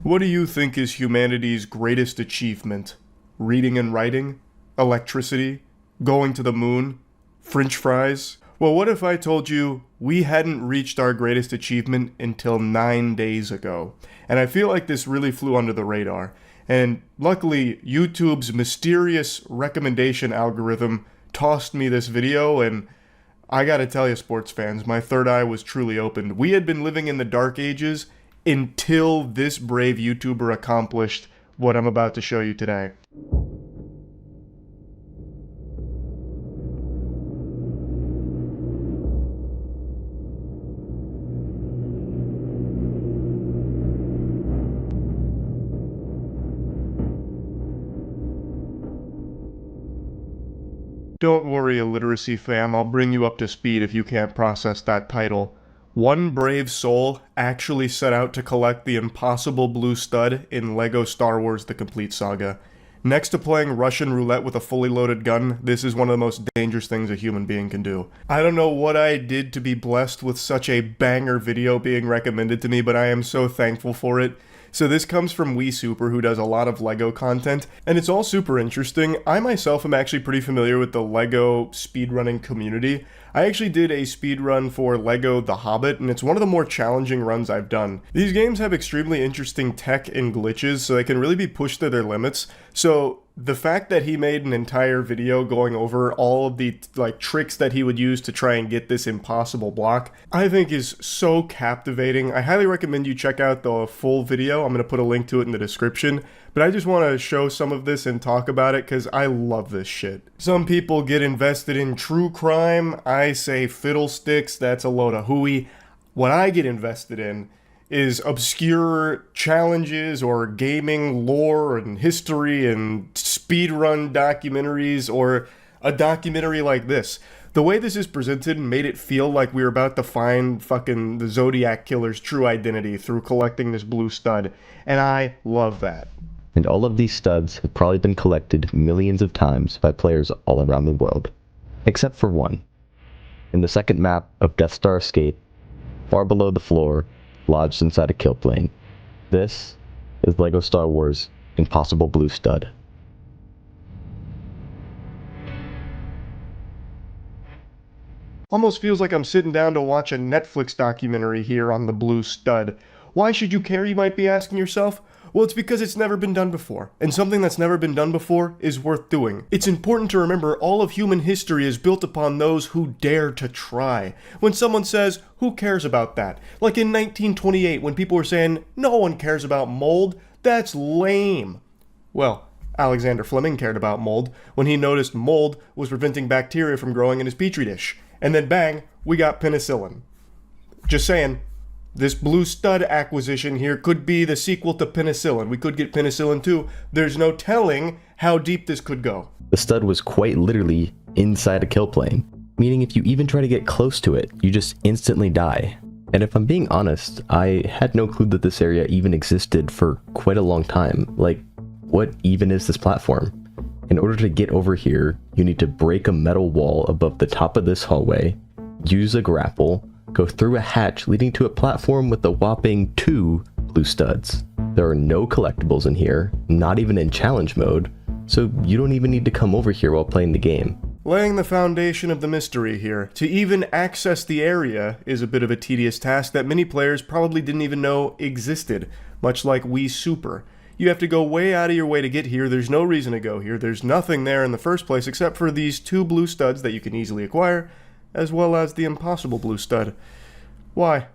What do you think is humanity's greatest achievement? Reading and writing? Electricity? Going to the moon? French fries? Well, what if I told you we hadn't reached our greatest achievement until 9 days ago? And I feel like this really flew under the radar. And luckily, YouTube's mysterious recommendation algorithm tossed me this video, and I gotta tell you, sports fans, my third eye was truly opened. We had been living in the dark ages until this brave YouTuber accomplished what I'm about to show you today. Don't worry, illiteracy fam, I'll bring you up to speed if you can't process that title. One brave soul actually set out to collect the impossible blue stud in LEGO Star Wars: The Complete Saga. Next to playing Russian roulette with a fully loaded gun, this is one of the most dangerous things a human being can do. I don't know what I did to be blessed with such a banger video being recommended to me, but I am so thankful for it. So this comes from WeSuper, who does a lot of LEGO content, and it's all super interesting. I myself am actually pretty familiar with the LEGO speedrunning community. I actually did a speedrun for LEGO The Hobbit, and it's one of the more challenging runs I've done. These games have extremely interesting tech and glitches, so they can really be pushed to their limits. So the fact that he made an entire video going over all of the tricks that he would use to try and get this impossible block, I think is so captivating. I highly recommend you check out the full video. I'm going to put a link to it in the description. But I just want to show some of this and talk about it because I love this shit. Some people get invested in true crime. I say fiddlesticks, that's a load of hooey. What I get invested in is obscure challenges or gaming lore and history and speedrun documentaries, or a documentary like this. The way this is presented made it feel like we were about to find fucking the Zodiac Killer's true identity through collecting this blue stud, and I love that. And all of these studs have probably been collected millions of times by players all around the world. Except for one. In the second map of Death Star Escape, far below the floor, lodged inside a kill plane. This is LEGO Star Wars Impossible Blue Stud. Almost feels like I'm sitting down to watch a Netflix documentary here on the blue stud. Why should you care, you might be asking yourself? Well, it's because it's never been done before, and something that's never been done before is worth doing. It's important to remember all of human history is built upon those who dare to try. When someone says, who cares about that? Like in 1928 when people were saying, no one cares about mold, that's lame. Well, Alexander Fleming cared about mold when he noticed mold was preventing bacteria from growing in his petri dish. And then bang, we got penicillin. Just saying. This blue stud acquisition here could be the sequel to penicillin. We could get penicillin too. There's no telling how deep this could go. The stud was quite literally inside a kill plane, meaning if you even try to get close to it, you just instantly die. And if I'm being honest, I had no clue that this area even existed for quite a long time. Like, what even is this platform? In order to get over here, you need to break a metal wall above the top of this hallway, use a grapple, go through a hatch leading to a platform with a whopping 2 blue studs. There are no collectibles in here, not even in challenge mode, so you don't even need to come over here while playing the game. Laying the foundation of the mystery here. To even access the area is a bit of a tedious task that many players probably didn't even know existed, much like WeSuper. You have to go way out of your way to get here. There's no reason to go here. There's nothing there in the first place except for these 2 blue studs that you can easily acquire, as well as the impossible blue stud. Why?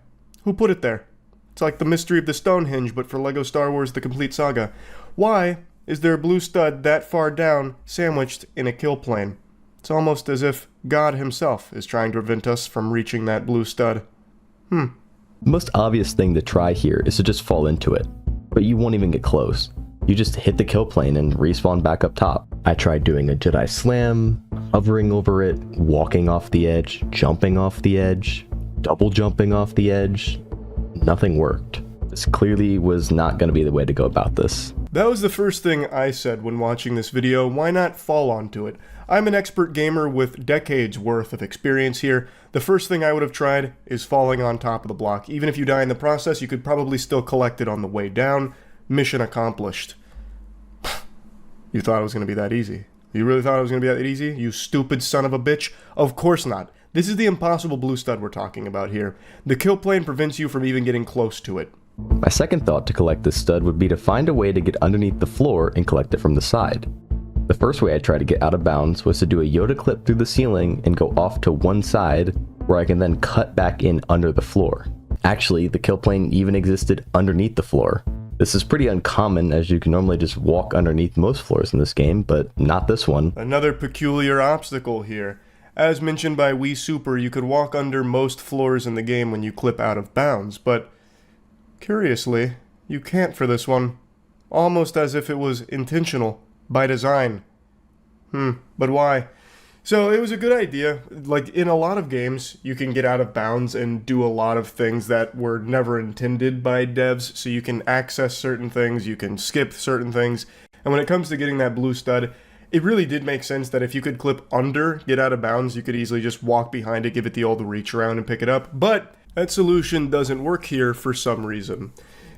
Who put it there? It's like the mystery of the Stonehenge, but for LEGO Star Wars: The Complete Saga. Why is there a blue stud that far down, sandwiched in a kill plane? It's almost as if God himself is trying to prevent us from reaching that blue stud. The most obvious thing to try here is to just fall into it, but you won't even get close. You just hit the kill plane and respawn back up top. I tried doing a Jedi Slam, hovering over it, walking off the edge, jumping off the edge, double jumping off the edge. Nothing worked. This clearly was not going to be the way to go about this. That was the first thing I said when watching this video. Why not fall onto it? I'm an expert gamer with decades worth of experience here. The first thing I would have tried is falling on top of the block. Even if you die in the process, you could probably still collect it on the way down. mission accomplished. You thought it was going to be that easy. You really thought it was going to be that easy? You stupid son of a bitch? Of course not. This is the impossible blue stud we're talking about here. The kill plane prevents you from even getting close to it. My second thought to collect this stud would be to find a way to get underneath the floor and collect it from the side. The first way I tried to get out of bounds was to do a Yoda clip through the ceiling and go off to one side where I can then cut back in under the floor. Actually, the kill plane even existed underneath the floor. This is pretty uncommon as you can normally just walk underneath most floors in this game, but not this one. Another peculiar obstacle here. As mentioned by WeSuper, you could walk under most floors in the game when you clip out of bounds, but curiously, you can't for this one. Almost as if it was intentional, by design. But why? So it was a good idea. Like in a lot of games, you can get out of bounds and do a lot of things that were never intended by devs. So you can access certain things, you can skip certain things. And when it comes to getting that blue stud, it really did make sense that if you could clip under, get out of bounds, you could easily just walk behind it, give it the old reach around and pick it up. But that solution doesn't work here for some reason.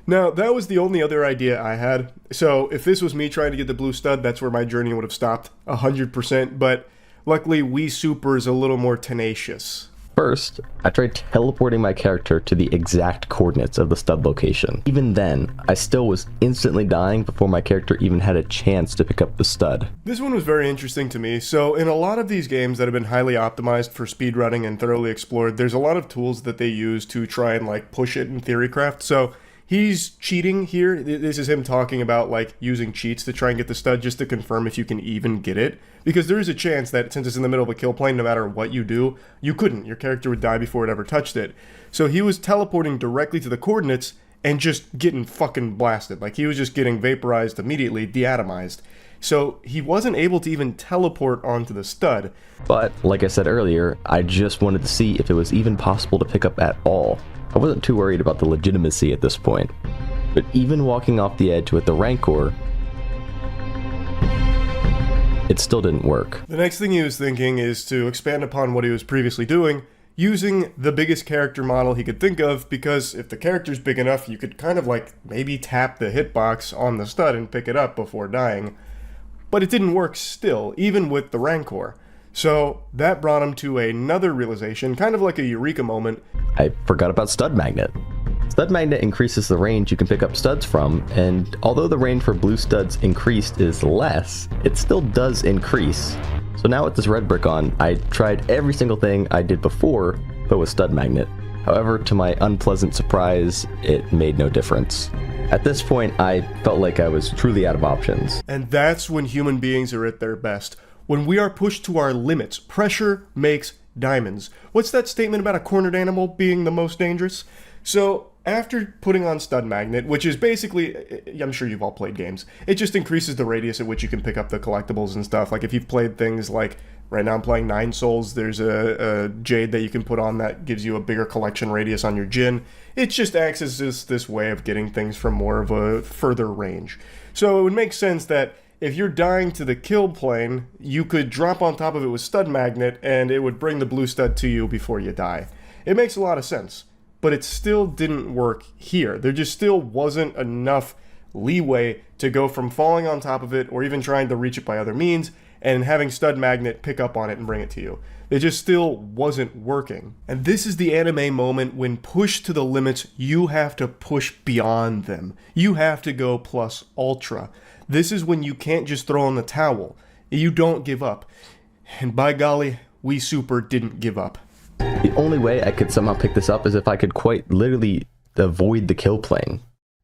Now, that was the only other idea I had. So if this was me trying to get the blue stud, that's where my journey would have stopped 100%. But luckily, WeSuper is a little more tenacious. First, I tried teleporting my character to the exact coordinates of the stud location. Even then, I still was instantly dying before my character even had a chance to pick up the stud. This one was very interesting to me. So in a lot of these games that have been highly optimized for speedrunning and thoroughly explored, there's a lot of tools that they use to try and like push it in theorycraft. So he's cheating here. This is him talking about like using cheats to try and get the stud just to confirm if you can even get it. Because there is a chance that since it's in the middle of a kill plane, no matter what you do, you couldn't. Your character would die before it ever touched it. So he was teleporting directly to the coordinates and just getting fucking blasted. Like he was just getting vaporized immediately, deatomized. So he wasn't able to even teleport onto the stud. But like I said earlier, I just wanted to see if it was even possible to pick up at all. I wasn't too worried about the legitimacy at this point. But even walking off the edge with the Rancor, it still didn't work. The next thing he was thinking is to expand upon what he was previously doing, using the biggest character model he could think of, because if the character's big enough, you could kind of like maybe tap the hitbox on the stud and pick it up before dying. But it didn't work still, even with the Rancor. So that brought him to another realization, kind of like a eureka moment. I forgot about Stud Magnet. Stud Magnet increases the range you can pick up studs from, and although the range for blue studs increased is less, it still does increase. So now with this red brick on, I tried every single thing I did before, but with Stud Magnet. However, to my unpleasant surprise, it made no difference. At this point, I felt like I was truly out of options. And that's when human beings are at their best. When we are pushed to our limits, pressure makes diamonds. What's that statement about a cornered animal being the most dangerous? So after putting on Stud Magnet, which is basically, I'm sure you've all played games, it just increases the radius at which you can pick up the collectibles and stuff. Like if you've played things like, right now I'm playing 9 Souls, there's a Jade that you can put on that gives you a bigger collection radius on your Jin. It just acts as this way of getting things from more of a further range. So it would make sense that if you're dying to the kill plane, you could drop on top of it with Stud Magnet and it would bring the blue stud to you before you die. It makes a lot of sense. But it still didn't work here. There just still wasn't enough leeway to go from falling on top of it or even trying to reach it by other means and having Stud Magnet pick up on it and bring it to you. It just still wasn't working. And this is the anime moment when pushed to the limits, you have to push beyond them. You have to go plus ultra. This is when you can't just throw in the towel. You don't give up. And by golly, WeSuper didn't give up. The only way I could somehow pick this up is if I could quite literally avoid the kill plane.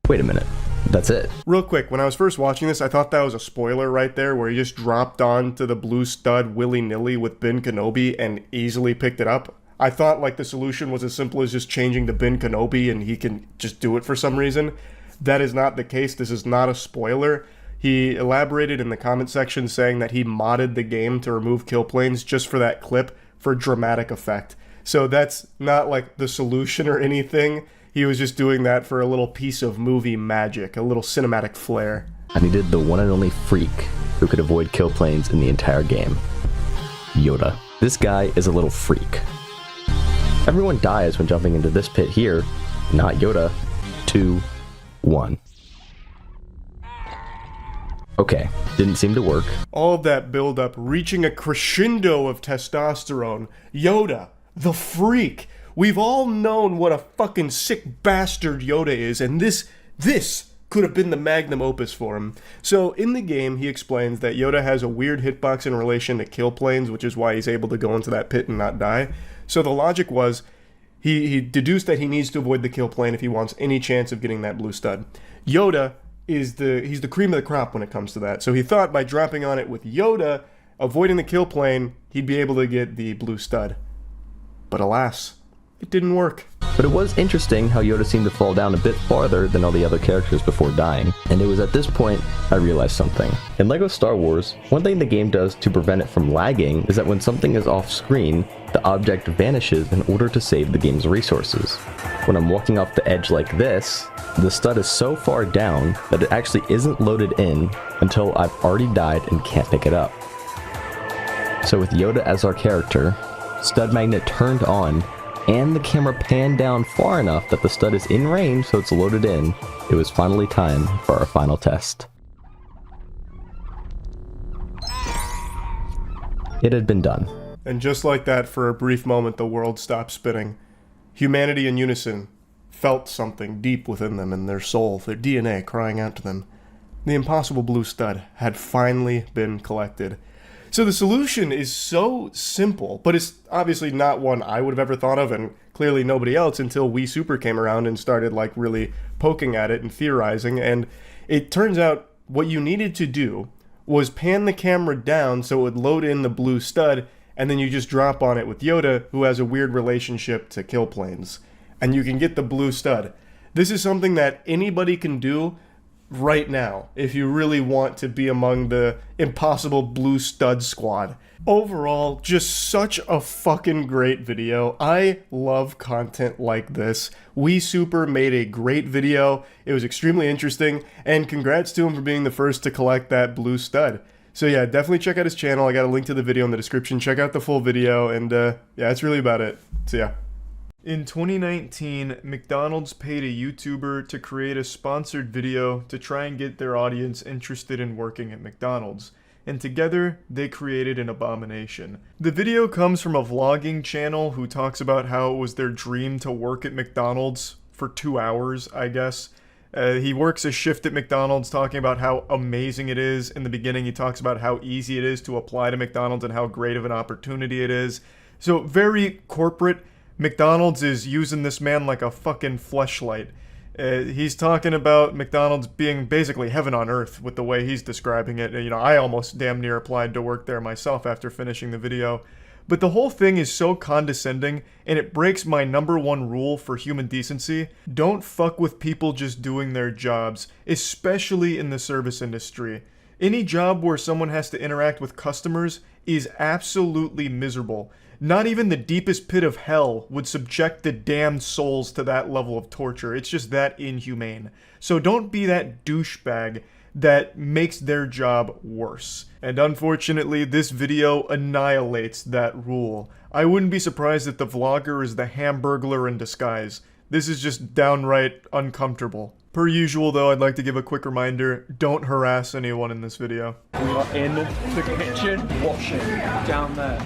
Wait a minute, that's it. Real quick, when I was first watching this, I thought that was a spoiler right there where he just dropped onto the blue stud willy-nilly with Ben Kenobi and easily picked it up. I thought like the solution was as simple as just changing to Ben Kenobi and he can just do it for some reason. That is not the case. This is not a spoiler. He elaborated in the comment section saying that he modded the game to remove kill planes just for that clip for dramatic effect. So that's not like the solution or anything. He was just doing that for a little piece of movie magic, a little cinematic flair. I needed the one and only freak who could avoid kill planes in the entire game. Yoda. This guy is a little freak. Everyone dies when jumping into this pit here. Not Yoda. 2, 1. Okay, didn't seem to work. All of that build-up, reaching a crescendo of testosterone. Yoda, the freak. We've all known what a fucking sick bastard Yoda is, and this could have been the magnum opus for him. So in the game, he explains that Yoda has a weird hitbox in relation to kill planes, which is why he's able to go into that pit and not die. So the logic was, he deduced that he needs to avoid the kill plane if he wants any chance of getting that blue stud. Yoda he's the cream of the crop when it comes to that. So he thought by dropping on it with Yoda, avoiding the kill plane, he'd be able to get the blue stud. But alas, it didn't work. But it was interesting how Yoda seemed to fall down a bit farther than all the other characters before dying, and it was at this point I realized something. In LEGO Star Wars, one thing the game does to prevent it from lagging is that when something is off screen, the object vanishes in order to save the game's resources. When I'm walking off the edge like this, the stud is so far down that it actually isn't loaded in until I've already died and can't pick it up. So with Yoda as our character, stud magnet turned on, and the camera panned down far enough that the stud is in range so it's loaded in, it was finally time for our final test. It had been done. And just like that, for a brief moment, the world stopped spinning. Humanity in unison felt something deep within them in their soul, their DNA crying out to them. The impossible blue stud had finally been collected. So the solution is so simple, but it's obviously not one I would have ever thought of, and clearly nobody else until We Super came around and started like really poking at it and theorizing. And it turns out what you needed to do was pan the camera down so it would load in the blue stud, and then you just drop on it with Yoda, who has a weird relationship to kill planes. And you can get the blue stud. This is something that anybody can do right now if you really want to be among the impossible blue stud squad. Overall, just such a fucking great video. I love content like this. We Super made a great video. It was extremely interesting, and congrats to him for being the first to collect that blue stud. So yeah, definitely check out his channel. I got a link to the video in the description. Check out the full video, and yeah, that's really about it. So yeah. In 2019, McDonald's paid a YouTuber to create a sponsored video to try and get their audience interested in working at McDonald's, and together they created an abomination. The video comes from a vlogging channel who talks about how it was their dream to work at McDonald's for 2 hours, I guess. He works a shift at McDonald's, talking about how amazing it is. In the beginning, he talks about how easy it is to apply to McDonald's and how great of an opportunity it is. So very corporate. McDonald's is using this man like a fucking fleshlight. He's talking about McDonald's being basically heaven on earth with the way he's describing it. You know, I almost damn near applied to work there myself after finishing the video. But the whole thing is so condescending, and it breaks my #1 rule for human decency. Don't fuck with people just doing their jobs, especially in the service industry. Any job where someone has to interact with customers is absolutely miserable. Not even the deepest pit of hell would subject the damned souls to that level of torture. It's just that inhumane. So don't be that douchebag that makes their job worse. And unfortunately, this video annihilates that rule. I wouldn't be surprised if the vlogger is the Hamburglar in disguise. This is just downright uncomfortable. Per usual though, I'd like to give a quick reminder, don't harass anyone in this video. We are in the kitchen washing down there.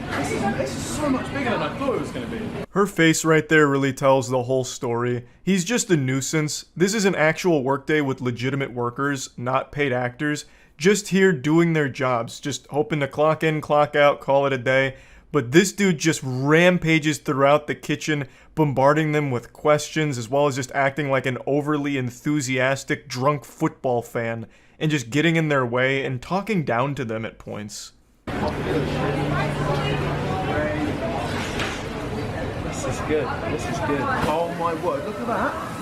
This is so much bigger than I thought it was going to be. Her face right there really tells the whole story. He's just a nuisance. This is an actual workday with legitimate workers, not paid actors, just here doing their jobs, just hoping to clock in, clock out, call it a day. But this dude just rampages throughout the kitchen, bombarding them with questions, as well as just acting like an overly enthusiastic drunk football fan, and just getting in their way and talking down to them at points. This is good. This is good. Oh my word, look at that.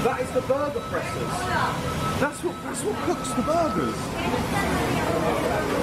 That is the burger pressers. That's what cooks the burgers.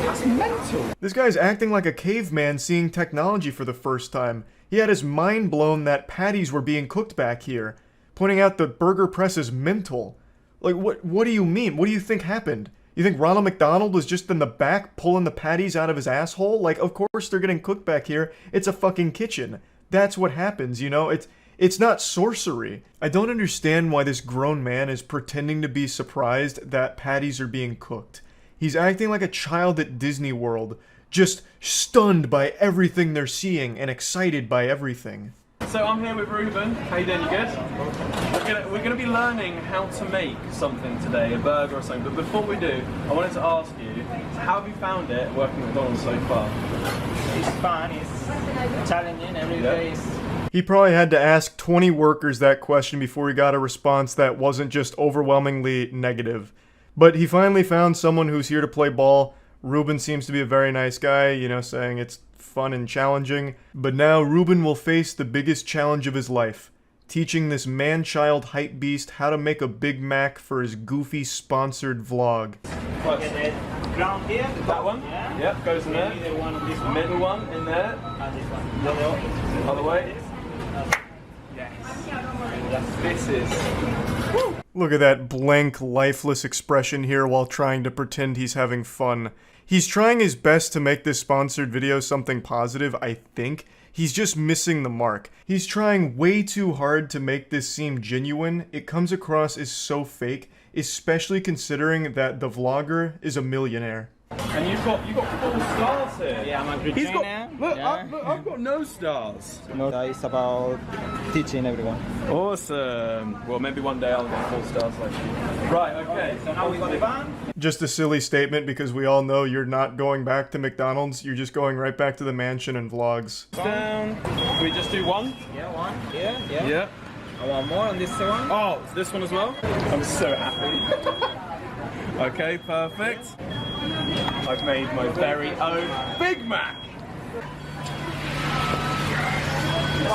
That's mental. This guy's acting like a caveman seeing technology for the first time. He had his mind blown that patties were being cooked back here, pointing out the burger press is mental. Like, what do you mean? What do you think happened? You think Ronald McDonald was just in the back pulling the patties out of his asshole? Like, of course they're getting cooked back here. It's a fucking kitchen. That's what happens, you know? It's not sorcery. I don't understand why this grown man is pretending to be surprised that patties are being cooked. He's acting like a child at Disney World, just stunned by everything they're seeing and excited by everything. So I'm here with Ruben. How you doing? You good? We're gonna be learning how to make something today, a burger or something. But before we do, I wanted to ask you, how have you found it working at McDonald's so far? It's fun, it's challenging, every day is... He probably had to ask 20 workers that question before he got a response that wasn't just overwhelmingly negative. But he finally found someone who's here to play ball. Ruben seems to be a very nice guy, you know, saying it's fun and challenging. But now Ruben will face the biggest challenge of his life, teaching this man-child hype beast how to make a Big Mac for his goofy sponsored vlog. Ground here, That one? Yeah. Yep, goes in there. Middle one on this one. Middle one in there. And this one. Other way. Yes. This is... Look at that blank, lifeless expression here while trying to pretend he's having fun. He's trying his best to make this sponsored video something positive, I think. He's just missing the mark. He's trying way too hard to make this seem genuine. It comes across as so fake, especially considering that the vlogger is a millionaire. And you've got 4 stars here. Yeah, I'm a good He's trainer. got... Look, Yeah. I've got no stars. No, it's about teaching everyone. Awesome. Well, maybe one day I'll get 4 stars like you. Right, okay. So now we got the van. Just a silly statement because we all know you're not going back to McDonald's, you're just going right back to the mansion and vlogs. Down. Can we just do one? Yeah, one. Yeah. Yeah. I want more on this one. Oh, this one as well? I'm so happy. Okay, perfect. I've made my very own Big Mac.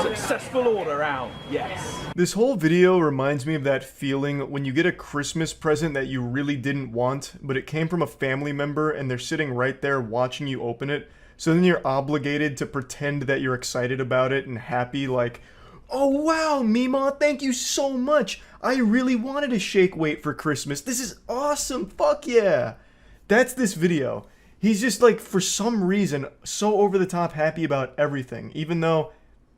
Successful order out. Yes. This whole video reminds me of that feeling when you get a Christmas present that you really didn't want, but it came from a family member and they're sitting right there watching you open it. So then you're obligated to pretend that you're excited about it and happy, like, oh wow, Mima, thank you so much. I really wanted a shake weight for Christmas. This is awesome. Fuck yeah. That's this video. He's just like, for some reason, so over the top happy about everything, even though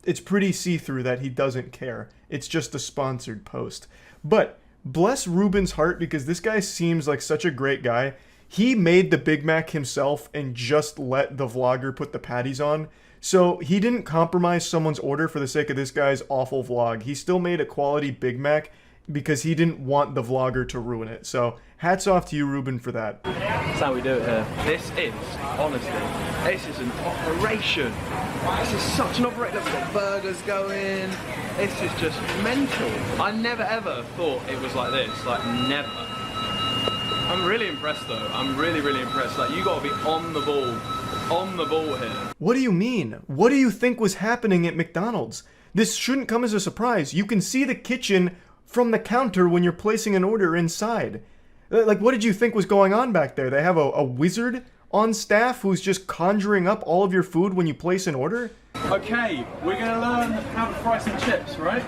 it's pretty see-through that he doesn't care. It's just a sponsored post. But bless Ruben's heart, because this guy seems like such a great guy. He made the Big Mac himself and just let the vlogger put the patties on. So he didn't compromise someone's order for the sake of this guy's awful vlog. He still made a quality Big Mac because he didn't want the vlogger to ruin it. So hats off to you, Ruben, for that. That's how we do it here. This is, honestly, this is an operation. This is such an operation. Look, we've got burgers going. This is just mental. I never ever thought it was like this. Like, never. I'm really impressed though. I'm really, really impressed. Like, you gotta be on the ball. On the ball here. What do you mean? What do you think was happening at McDonald's? This shouldn't come as a surprise. You can see the kitchen from the counter when you're placing an order inside. Like, what did you think was going on back there? They have a wizard on staff who's just conjuring up all of your food when you place an order? Okay, we're gonna learn how to fry some chips, right?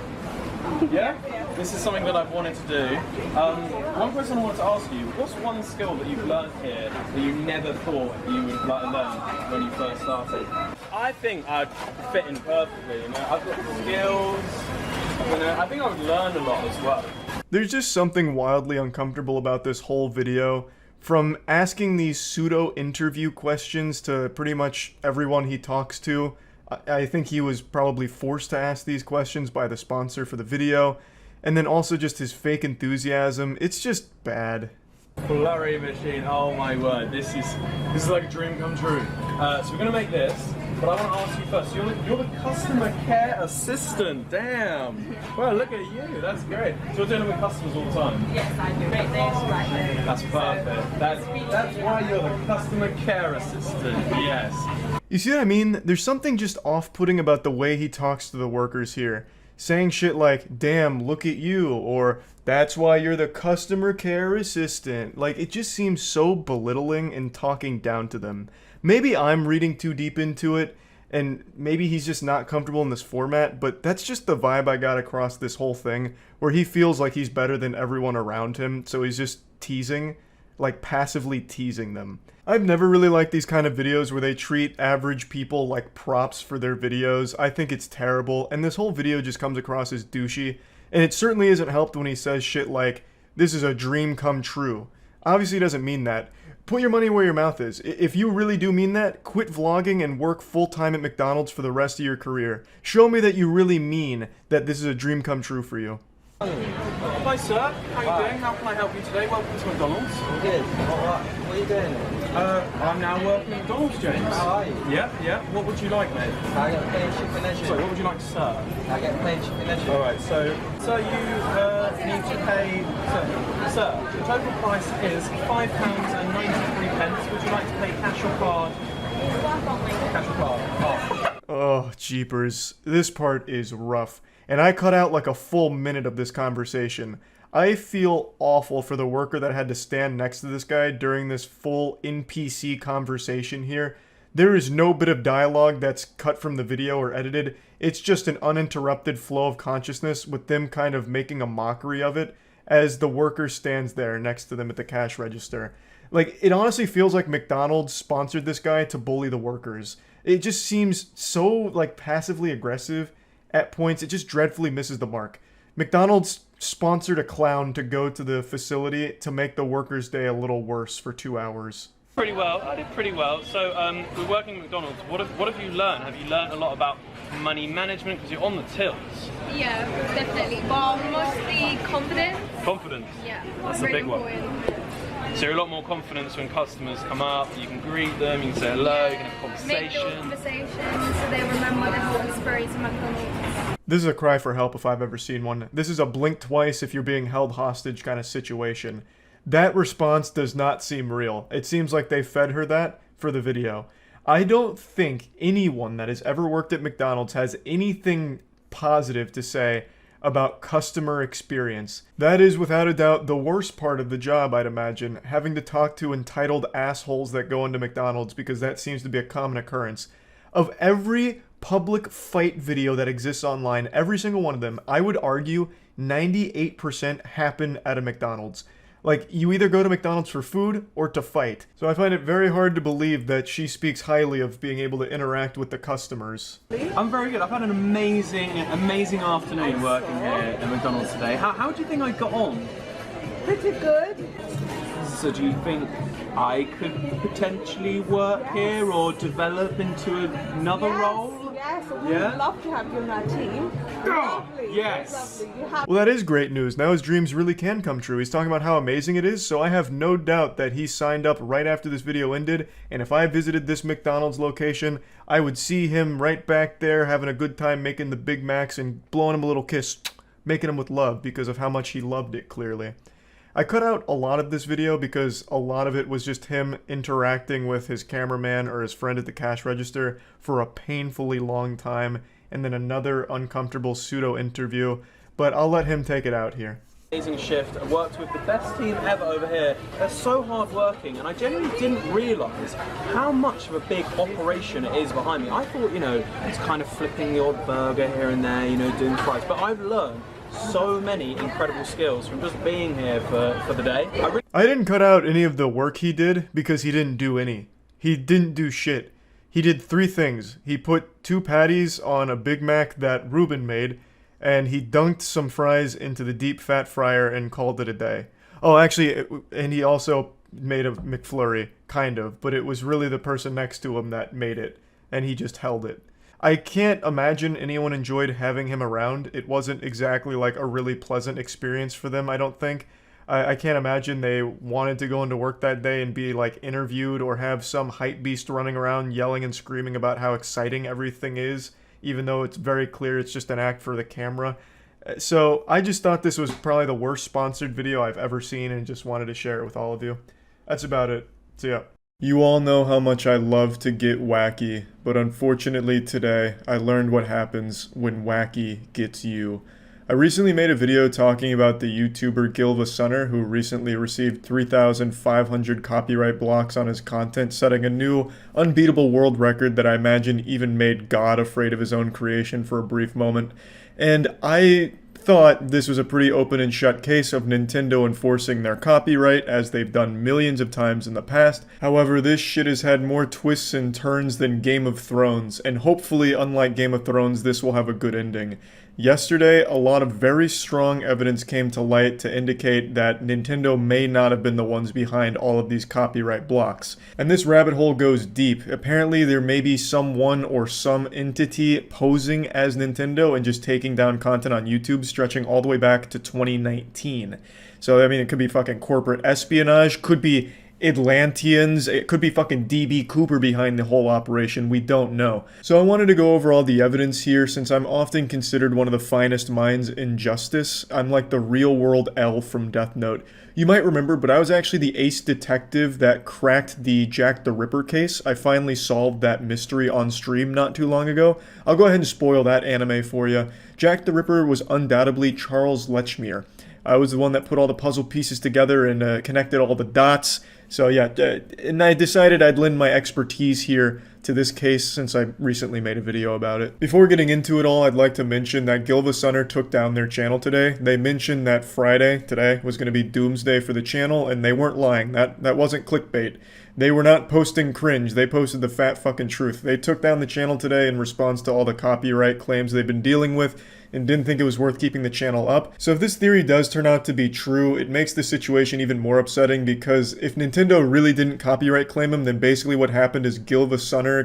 Yeah? This is something that I've wanted to do. One question I wanted to ask you, what's one skill that you've learned here that you never thought you would like to learn when you first started? I think I'd fit in perfectly, you know. I've got the skills, you know, I think I would learn a lot as well. There's just something wildly uncomfortable about this whole video. From asking these pseudo-interview questions to pretty much everyone he talks to. I think he was probably forced to ask these questions by the sponsor for the video. And then also just his fake enthusiasm. It's just bad. Flurry machine, oh my word, this is like a dream come true. So we're gonna make this, but I want to ask you first, you're the customer care assistant, damn. Well, look at you, that's great. So you're dealing with customers all the time? Yes, I do. Right there, right there. That's perfect. That's why you're the customer care assistant, yes. You see what I mean? There's something just off-putting about the way he talks to the workers here. Saying shit like, damn, look at you, or that's why you're the customer care assistant. Like, it just seems so belittling and talking down to them. Maybe I'm reading too deep into it, and maybe he's just not comfortable in this format, but that's just the vibe I got across this whole thing, where he feels like he's better than everyone around him, so he's just teasing, like passively teasing them. I've never really liked these kind of videos where they treat average people like props for their videos. I think it's terrible, and this whole video just comes across as douchey, and it certainly isn't helped when he says shit like, this is a dream come true. Obviously he doesn't mean that. put your money where your mouth is. If you really do mean that, quit vlogging and work full-time at McDonald's for the rest of your career. Show me that you really mean that this is a dream come true for you. Hi sir, how are you doing? How can I help you today? Welcome to McDonald's. I'm good. What are you doing? I'm now working at McDonald's, James. How are you? Yeah. What would you like, mate? I get plain chicken legend. Sorry, what would you like to serve? I get plain chicken legend. Alright, so you need to pay... Sir, the total price is £5.93. Would you like to pay cash or card? Cash or card? Oh, jeepers. This part is rough. And I cut out like a full minute of this conversation. I feel awful for the worker that had to stand next to this guy during this full NPC conversation here. There is no bit of dialogue that's cut from the video or edited. It's just an uninterrupted flow of consciousness with them kind of making a mockery of it as the worker stands there next to them at the cash register. Like, it honestly feels like McDonald's sponsored this guy to bully the workers. It just seems so, like, passively aggressive at points. It just dreadfully misses the mark. McDonald's sponsored a clown to go to the facility to make the workers' day a little worse for 2 hours. Pretty well. I did pretty well. So we're working at McDonald's. What have you learned? Have you learned a lot about money management because you're on the tills? Yeah, definitely. But mostly confidence. Confidence. Yeah, that's really a big one. important. So you're a lot more confident when customers come up. You can greet them. You can say hello. You can have Make conversation. those conversations so they remember the whole experience of McDonald's. This is a cry for help if I've ever seen one. This is a blink twice if you're being held hostage kind of situation. That response does not seem real. It seems like they fed her that for the video. I don't think anyone that has ever worked at McDonald's has anything positive to say about customer experience. That is without a doubt the worst part of the job, I'd imagine, having to talk to entitled assholes that go into McDonald's, because that seems to be a common occurrence. Of every public fight video that exists online, every single one of them, I would argue 98% happen at a McDonald's. Like, you either go to McDonald's for food or to fight. So I find it very hard to believe that she speaks highly of being able to interact with the customers. I'm very good. I've had an amazing afternoon working here at McDonald's today. How do you think I got on? Pretty good. So do you think I could potentially work here or develop into another role? Yes, we would love to have you on our team. Lovely. Yes. Lovely. You have Well, that is great news. Now his dreams really can come true. He's talking about how amazing it is, so I have no doubt that he signed up right after this video ended, and if I visited this McDonald's location, I would see him right back there having a good time making the Big Macs and blowing him a little kiss, making him with love because of how much he loved it, clearly. I cut out a lot of this video because a lot of it was just him interacting with his cameraman or his friend at the cash register for a painfully long time, and then another uncomfortable pseudo interview, but I'll let him take it out here. Amazing shift. I worked with the best team ever over here. They're so hard working, and I genuinely didn't realise how much of a big operation it is behind me. I thought, it's kind of flipping the odd burger here and there, doing fries, but I've learned so many incredible skills from just being here for the day. I didn't cut out any of the work he did because he didn't do any. He didn't do shit. He did 3 things. He put 2 patties on a Big Mac that Ruben made, and he dunked some fries into the deep fat fryer and called it a day. Oh, actually, and he also made a McFlurry, kind of, but it was really the person next to him that made it, and he just held it. I can't imagine anyone enjoyed having him around. It wasn't exactly like a really pleasant experience for them, I don't think. I can't imagine they wanted to go into work that day and be like interviewed or have some hype beast running around yelling and screaming about how exciting everything is, even though it's very clear it's just an act for the camera. So I just thought this was probably the worst sponsored video I've ever seen and just wanted to share it with all of you. That's about it. So yeah. You all know how much I love to get wacky, but unfortunately today I learned what happens when wacky gets you. I recently made a video talking about the YouTuber Gilva Sunner, who recently received 3,500 copyright blocks on his content, setting a new unbeatable world record that I imagine even made God afraid of his own creation for a brief moment. And I thought this was a pretty open and shut case of Nintendo enforcing their copyright, as they've done millions of times in the past. However, this shit has had more twists and turns than Game of Thrones, and hopefully, unlike Game of Thrones, this will have a good ending. Yesterday, a lot of very strong evidence came to light to indicate that Nintendo may not have been the ones behind all of these copyright blocks. And this rabbit hole goes deep. Apparently, there may be someone or some entity posing as Nintendo and just taking down content on YouTube stretching all the way back to 2019. So, I mean, it could be fucking corporate espionage, could be Atlanteans, it could be fucking DB Cooper behind the whole operation, we don't know. So I wanted to go over all the evidence here since I'm often considered one of the finest minds in justice. I'm like the real world L from Death Note. You might remember, but I was actually the ace detective that cracked the Jack the Ripper case. I finally solved that mystery on stream not too long ago. I'll go ahead and spoil that anime for you. Jack the Ripper was undoubtedly Charles Lechmere. I was the one that put all the puzzle pieces together and connected all the dots. So yeah, and I decided I'd lend my expertise here to this case since I recently made a video about it. Before getting into it all, I'd like to mention that Gilva took down their channel today. They mentioned that Friday, today, was going to be doomsday for the channel, and they weren't lying. That wasn't clickbait. They were not posting cringe, they posted the fat fucking truth. They took down the channel today in response to all the copyright claims they've been dealing with, and didn't think it was worth keeping the channel up. So if this theory does turn out to be true, it makes the situation even more upsetting because if Nintendo really didn't copyright claim him, then basically what happened is Gilva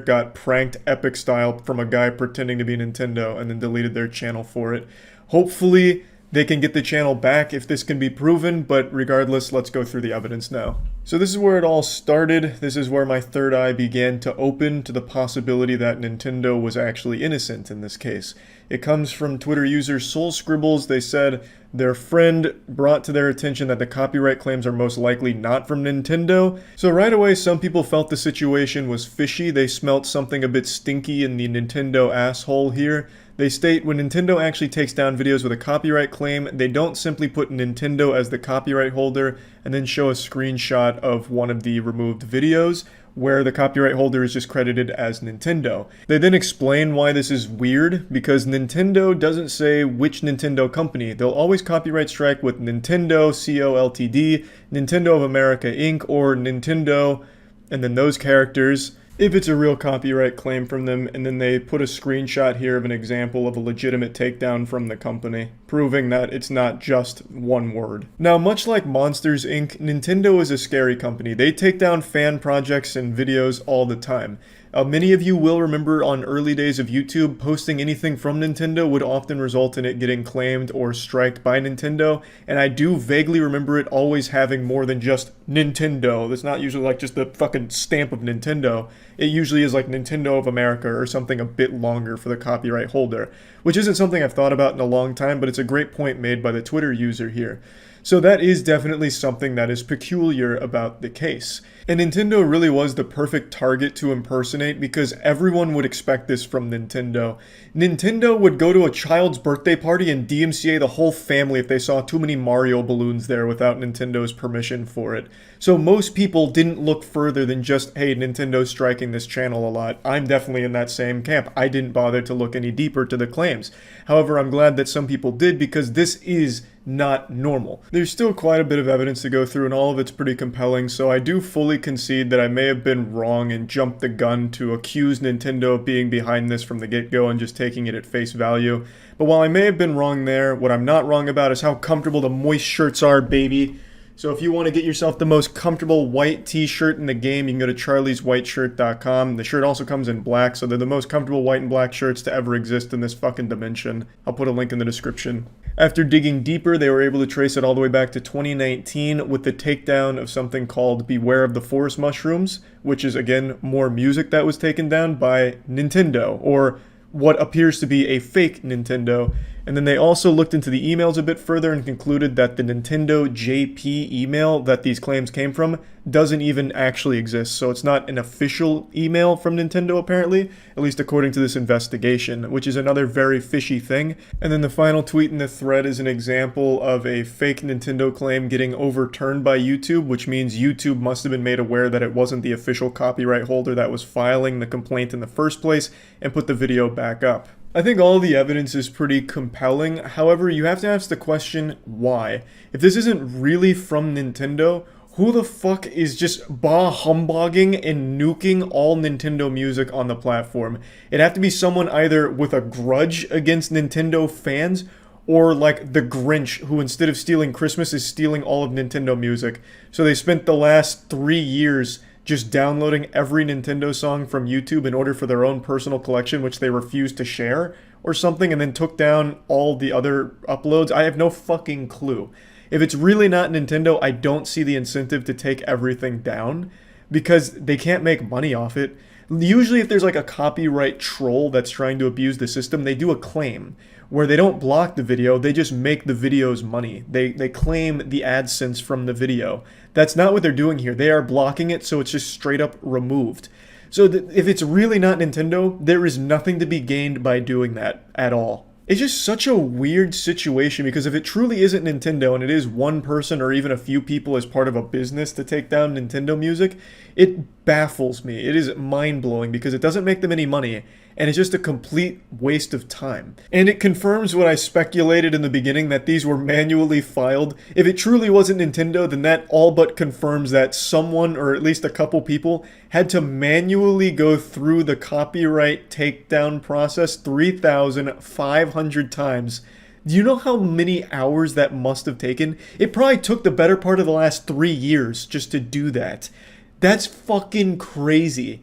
got pranked epic style from a guy pretending to be Nintendo and then deleted their channel for it. Hopefully they can get the channel back if this can be proven, but regardless, let's go through the evidence now. So this is where it all started. This is where my third eye began to open to the possibility that Nintendo was actually innocent in this case. It comes from Twitter user Soul Scribbles. They said their friend brought to their attention that the copyright claims are most likely not from Nintendo. So right away, some people felt the situation was fishy. They smelt something a bit stinky in the Nintendo asshole here. They state when Nintendo actually takes down videos with a copyright claim, they don't simply put Nintendo as the copyright holder and then show a screenshot of one of the removed videos where the copyright holder is just credited as Nintendo. They then explain why this is weird, because Nintendo doesn't say which Nintendo company. They'll always copyright strike with Nintendo, CO Ltd, Nintendo of America Inc., or Nintendo, and then those characters, if it's a real copyright claim from them, and then they put a screenshot here of an example of a legitimate takedown from the company, proving that it's not just one word. Now, much like Monsters Inc., Nintendo is a scary company. They take down fan projects and videos all the time. Many of you will remember on early days of YouTube, posting anything from Nintendo would often result in it getting claimed or striked by Nintendo, and I do vaguely remember it always having more than just Nintendo. That's not usually like just the fucking stamp of Nintendo. It usually is like Nintendo of America or something a bit longer for the copyright holder, which isn't something I've thought about in a long time, but it's a great point made by the Twitter user here. So that is definitely something that is peculiar about the case. And Nintendo really was the perfect target to impersonate because everyone would expect this from Nintendo. Nintendo would go to a child's birthday party and DMCA the whole family if they saw too many Mario balloons there without Nintendo's permission for it. So most people didn't look further than just, hey, Nintendo's striking this channel a lot. I'm definitely in that same camp. I didn't bother to look any deeper to the claims. However, I'm glad that some people did because this is not normal. There's still quite a bit of evidence to go through and all of it's pretty compelling, so I do fully concede that I may have been wrong and jumped the gun to accuse Nintendo of being behind this from the get-go and just taking it at face value. But while I may have been wrong there, what I'm not wrong about is how comfortable the moist shirts are, baby. So if you want to get yourself the most comfortable white t-shirt in the game, you can go to charlieswhiteshirt.com. The shirt also comes in black, so they're the most comfortable white and black shirts to ever exist in this fucking dimension. I'll put a link in the description. After digging deeper, they were able to trace it all the way back to 2019 with the takedown of something called Beware of the Forest Mushrooms, which is, again, more music that was taken down by Nintendo, or what appears to be a fake Nintendo. And then they also looked into the emails a bit further and concluded that the Nintendo JP email that these claims came from doesn't even actually exist. So it's not an official email from Nintendo apparently, at least according to this investigation, which is another very fishy thing. And then the final tweet in the thread is an example of a fake Nintendo claim getting overturned by YouTube, which means YouTube must have been made aware that it wasn't the official copyright holder that was filing the complaint in the first place and put the video back up. I think all the evidence is pretty compelling. However, you have to ask the question, why? If this isn't really from Nintendo, Who the fuck is just bah humbugging and nuking all Nintendo music on the platform? It'd have to be someone either with a grudge against Nintendo fans, or like the Grinch, who instead of stealing Christmas is stealing all of Nintendo music. So they spent the last 3 years just downloading every Nintendo song from YouTube in order for their own personal collection, which they refused to share or something, and then took down all the other uploads. I have no fucking clue. If it's really not Nintendo, I don't see the incentive to take everything down because they can't make money off it. Usually if there's like a copyright troll that's trying to abuse the system, they do a claim where they don't block the video, they just make the videos money. They claim the AdSense from the video. That's not what they're doing here. They are blocking it, so it's just straight up removed. So if it's really not Nintendo, there is nothing to be gained by doing that at all. It's just such a weird situation because if it truly isn't Nintendo and it is one person or even a few people as part of a business to take down Nintendo music, it baffles me. It is mind-blowing because it doesn't make them any money and it's just a complete waste of time. And it confirms what I speculated in the beginning, that these were manually filed. If it truly wasn't Nintendo, then that all but confirms that someone, or at least a couple people, had to manually go through the copyright takedown process 3,500 times. Do you know how many hours that must have taken? It probably took the better part of the last 3 years just to do that. That's fucking crazy.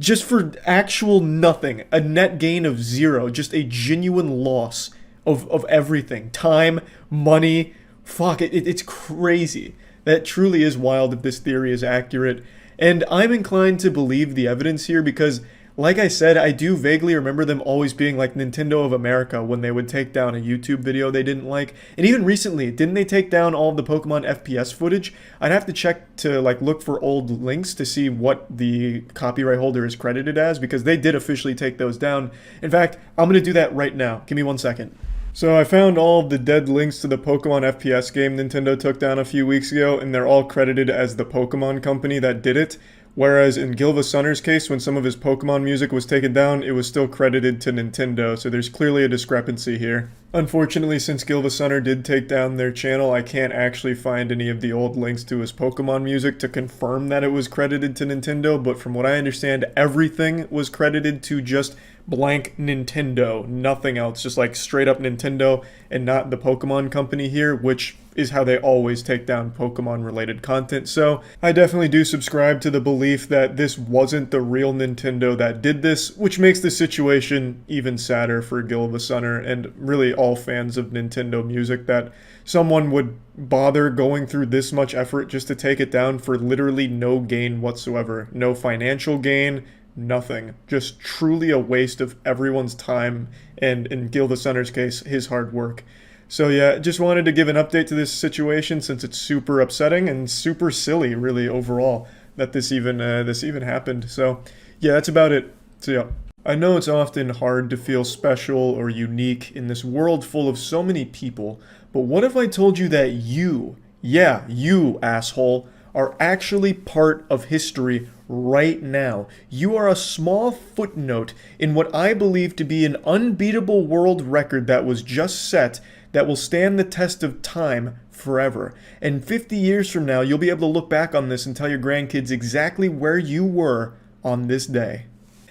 Just for actual nothing. A net gain of 0. Just a genuine loss of everything. Time, money. Fuck, it's crazy. That truly is wild if this theory is accurate. And I'm inclined to believe the evidence here because, like I said, I do vaguely remember them always being like Nintendo of America when they would take down a YouTube video they didn't like. And even recently, didn't they take down all of the Pokemon FPS footage? I'd have to check to like look for old links to see what the copyright holder is credited as, because they did officially take those down. In fact, I'm going to do that right now. Give me 1 second. So I found all of the dead links to the Pokemon FPS game Nintendo took down a few weeks ago, and they're all credited as the Pokemon company that did it. Whereas in Gilva Sunner's case, when some of his Pokemon music was taken down, it was still credited to Nintendo, so there's clearly a discrepancy here. Unfortunately, since Gilva Sunner did take down their channel, I can't actually find any of the old links to his Pokemon music to confirm that it was credited to Nintendo, but from what I understand, everything was credited to just blank Nintendo, nothing else, just like straight up Nintendo and not the Pokemon company here, which is how they always take down Pokemon related content. So I definitely do subscribe to the belief that this wasn't the real Nintendo that did this, which makes the situation even sadder for Gilva Sunner and really all fans of Nintendo music, that someone would bother going through this much effort just to take it down for literally no gain whatsoever. No financial gain, nothing. Just truly a waste of everyone's time, and in Gilva Sunner's case, his hard work. So yeah, just wanted to give an update to this situation since it's super upsetting and super silly, really, overall, that this even happened. So yeah, that's about it. So yeah. I know it's often hard to feel special or unique in this world full of so many people, but what if I told you that you, yeah, you asshole, are actually part of history right now? You are a small footnote in what I believe to be an unbeatable world record that was just set, that will stand the test of time forever. And 50 years from now, you'll be able to look back on this and tell your grandkids exactly where you were on this day.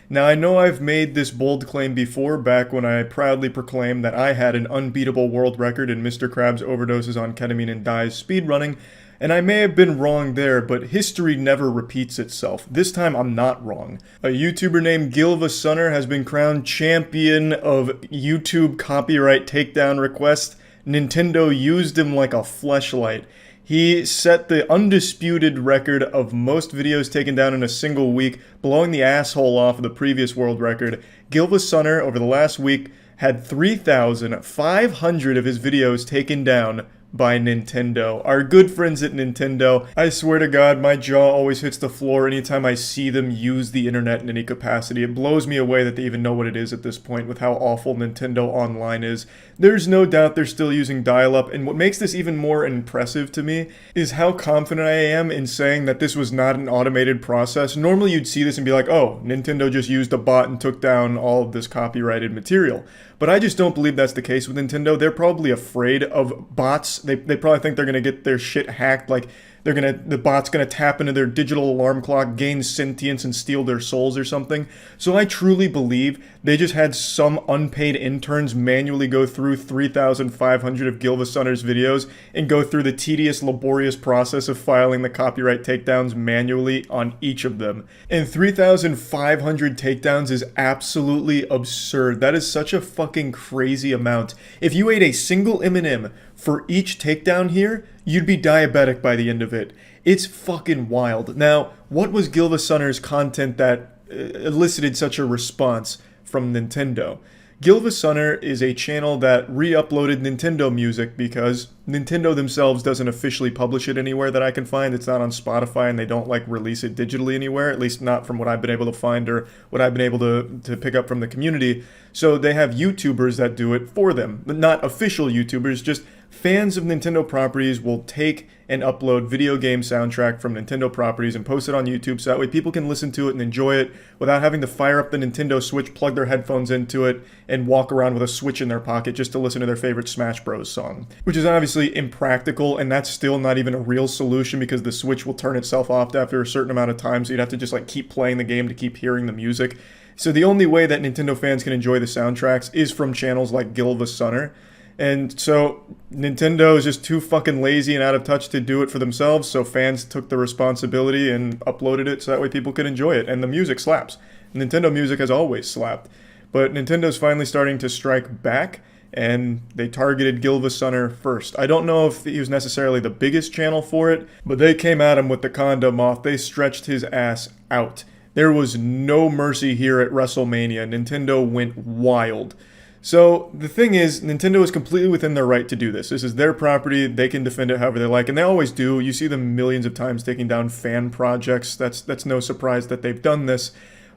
Now, I know I've made this bold claim before, back when I proudly proclaimed that I had an unbeatable world record in Mr. Krabs' overdoses on ketamine and dies speedrunning, and I may have been wrong there, but history never repeats itself. This time I'm not wrong. A YouTuber named Gilva Sunner has been crowned champion of YouTube copyright takedown requests. Nintendo used him like a fleshlight. He set the undisputed record of most videos taken down in a single week, blowing the asshole off of the previous world record. Gilva Sunner, over the last week, had 3,500 of his videos taken down by Nintendo. Our good friends at Nintendo. I swear to God, my jaw always hits the floor anytime I see them use the internet in any capacity. It blows me away that they even know what it is at this point with how awful Nintendo Online is. There's no doubt they're still using dial-up, and what makes this even more impressive to me is how confident I am in saying that this was not an automated process. Normally you'd see this and be like, oh, Nintendo just used a bot and took down all of this copyrighted material. But I just don't believe that's the case with Nintendo. They're probably afraid of bots. They probably think they're going to get their shit hacked. Like, The bot's gonna tap into their digital alarm clock, gain sentience, and steal their souls or something. So I truly believe they just had some unpaid interns manually go through 3,500 of Gilvasunner's videos and go through the tedious, laborious process of filing the copyright takedowns manually on each of them. And 3,500 takedowns is absolutely absurd. That is such a fucking crazy amount. If you ate a single M&M for each takedown here, you'd be diabetic by the end of it. It's fucking wild. Now, what was Gilvasunner's content that elicited such a response from Nintendo? Gilvasunner is a channel that re-uploaded Nintendo music because Nintendo themselves doesn't officially publish it anywhere that I can find. It's not on Spotify, and they don't like release it digitally anywhere, at least not from what I've been able to find or what I've been able to pick up from the community. So they have YouTubers that do it for them, but not official YouTubers, just fans of Nintendo properties will take and upload video game soundtrack from Nintendo properties and post it on YouTube so that way people can listen to it and enjoy it without having to fire up the Nintendo Switch, plug their headphones into it, and walk around with a Switch in their pocket just to listen to their favorite Smash Bros. Song. Which is obviously impractical, and that's still not even a real solution because the Switch will turn itself off after a certain amount of time, so you'd have to just like keep playing the game to keep hearing the music. So the only way that Nintendo fans can enjoy the soundtracks is from channels like Gilvasunner. And so Nintendo is just too fucking lazy and out of touch to do it for themselves, so fans took the responsibility and uploaded it so that way people could enjoy it. And the music slaps. Nintendo music has always slapped. But Nintendo's finally starting to strike back, and they targeted Gilvasunner first. I don't know if he was necessarily the biggest channel for it, but they came at him with the condom off. They stretched his ass out. There was no mercy here at WrestleMania. Nintendo went wild. So the thing is, Nintendo is completely within their right to do this. This is their property. They can defend it however they like, and they always do. You see them millions of times taking down fan projects. That's no surprise that they've done this.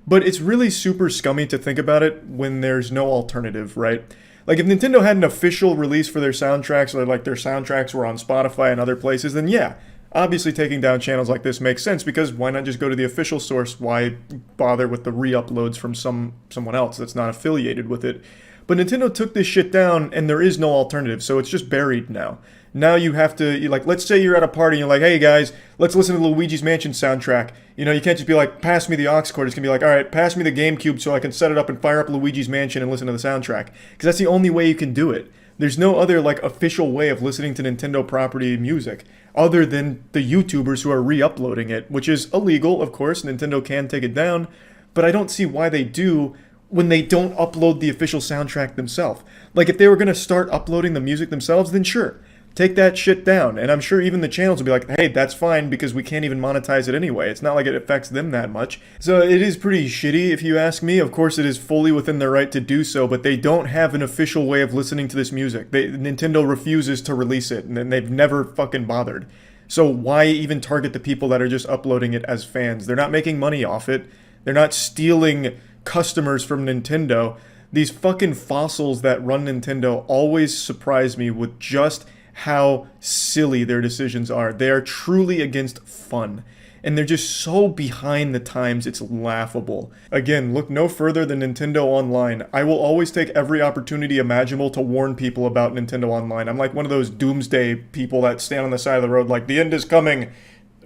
But it's really super scummy to think about it when there's no alternative, right? Like, if Nintendo had an official release for their soundtracks, or like their soundtracks were on Spotify and other places, then yeah, obviously taking down channels like this makes sense, because why not just go to the official source? Why bother with the re-uploads from someone else that's not affiliated with it? But Nintendo took this shit down, and there is no alternative, so it's just buried now. Now you have to, like, let's say you're at a party and you're like, hey guys, let's listen to Luigi's Mansion soundtrack. You know, you can't just be like, pass me the aux cord. It's gonna be like, alright, pass me the GameCube so I can set it up and fire up Luigi's Mansion and listen to the soundtrack. Because that's the only way you can do it. There's no other, like, official way of listening to Nintendo property music other than the YouTubers who are re-uploading it, which is illegal, of course. Nintendo can take it down, but I don't see why they do when they don't upload the official soundtrack themselves. Like, if they were going to start uploading the music themselves, then sure, take that shit down. And I'm sure even the channels will be like, hey, that's fine because we can't even monetize it anyway. It's not like it affects them that much. So it is pretty shitty if you ask me. Of course, it is fully within their right to do so, but they don't have an official way of listening to this music. Nintendo refuses to release it, and they've never fucking bothered. So why even target the people that are just uploading it as fans? They're not making money off it. They're not stealing customers from Nintendo. These fucking fossils that run Nintendo always surprise me with just how silly their decisions are. They are truly against fun, and they're just so behind the times, it's laughable. Again, look no further than Nintendo Online. I will always take every opportunity imaginable to warn people about Nintendo Online. I'm like one of those doomsday people that stand on the side of the road like, the end is coming,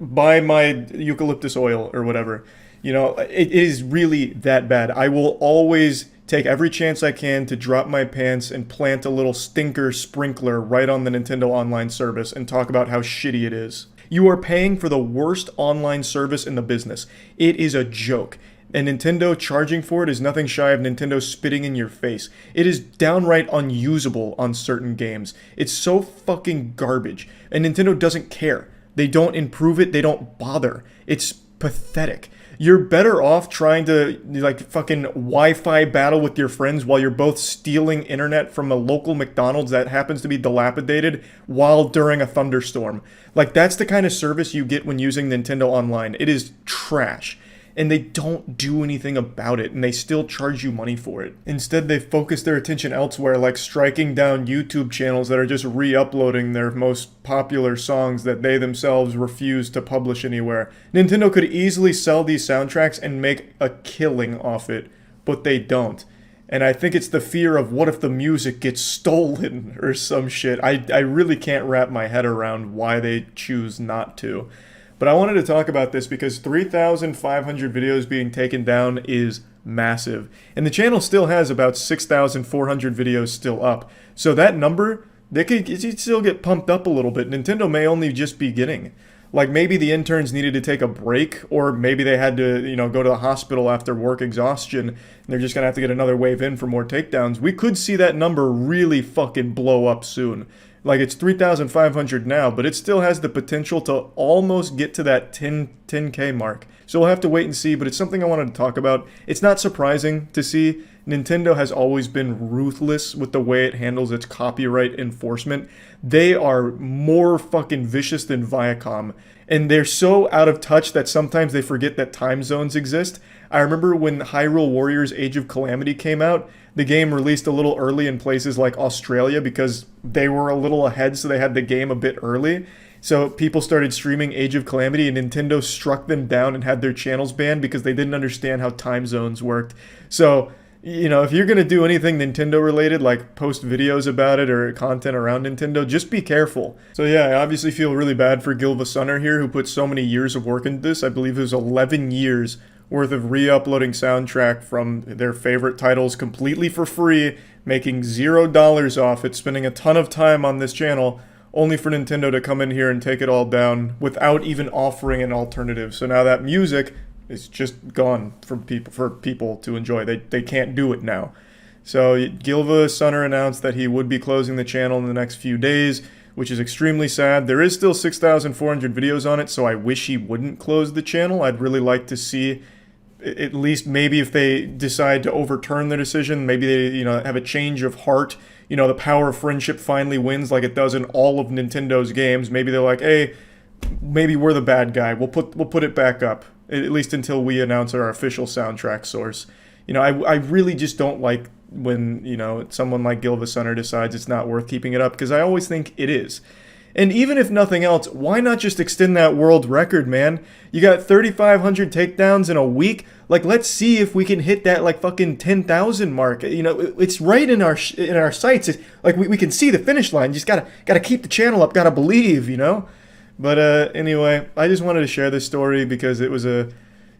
buy my eucalyptus oil or whatever. You know, it is really that bad. I will always take every chance I can to drop my pants and plant a little stinker sprinkler right on the Nintendo Online service and talk about how shitty it is. You are paying for the worst online service in the business. It is a joke. And Nintendo charging for it is nothing shy of Nintendo spitting in your face. It is downright unusable on certain games. It's so fucking garbage. And Nintendo doesn't care. They don't improve it. They don't bother. It's pathetic. You're better off trying to, like, fucking Wi-Fi battle with your friends while you're both stealing internet from a local McDonald's that happens to be dilapidated while during a thunderstorm. Like, that's the kind of service you get when using Nintendo Online. It is trash. And they don't do anything about it, and they still charge you money for it. Instead, they focus their attention elsewhere, like striking down YouTube channels that are just re-uploading their most popular songs that they themselves refuse to publish anywhere. Nintendo could easily sell these soundtracks and make a killing off it, but they don't. And I think it's the fear of what if the music gets stolen or some shit. I really can't wrap my head around why they choose not to. But I wanted to talk about this because 3,500 videos being taken down is massive. And the channel still has about 6,400 videos still up. So that number, they could still get pumped up a little bit. Nintendo may only just be beginning. Like maybe the interns needed to take a break, or maybe they had to, go to the hospital after work exhaustion, and they're just gonna have to get another wave in for more takedowns. We could see that number really fucking blow up soon. Like it's 3,500 now, but it still has the potential to almost get to that 10K mark. So we'll have to wait and see, but it's something I wanted to talk about. It's not surprising to see. Nintendo has always been ruthless with the way it handles its copyright enforcement. They are more fucking vicious than Viacom. And they're so out of touch that sometimes they forget that time zones exist. I remember when Hyrule Warriors Age of Calamity came out, the game released a little early in places like Australia because they were a little ahead, so they had the game a bit early. So people started streaming Age of Calamity, and Nintendo struck them down and had their channels banned because they didn't understand how time zones worked. So, if you're going to do anything Nintendo related, like post videos about it or content around Nintendo, just be careful. So yeah, I obviously feel really bad for Gilva Sunner here, who put so many years of work into this. I believe it was 11 years worth of re-uploading soundtrack from their favorite titles completely for free, making $0 off it, spending a ton of time on this channel, only for Nintendo to come in here and take it all down without even offering an alternative. So now that music is just gone for people to enjoy. They can't do it now. So Gilva Sunner announced that he would be closing the channel in the next few days, which is extremely sad. There is still 6,400 videos on it, so I wish he wouldn't close the channel. I'd really like to see, at least maybe if they decide to overturn their decision, maybe they have a change of heart. The power of friendship finally wins like it does in all of Nintendo's games. Maybe they're like, hey, maybe we're the bad guy. We'll put it back up, at least until we announce our official soundtrack source. I really just don't like when, someone like Gilva Sunner decides it's not worth keeping it up, because I always think it is. And even if nothing else, why not just extend that world record, man? You got 3,500 takedowns in a week. Like, let's see if we can hit that, like, fucking 10,000 mark. It's right in our sights. Like, we can see the finish line. You just gotta keep the channel up, gotta believe, But anyway, I just wanted to share this story because it was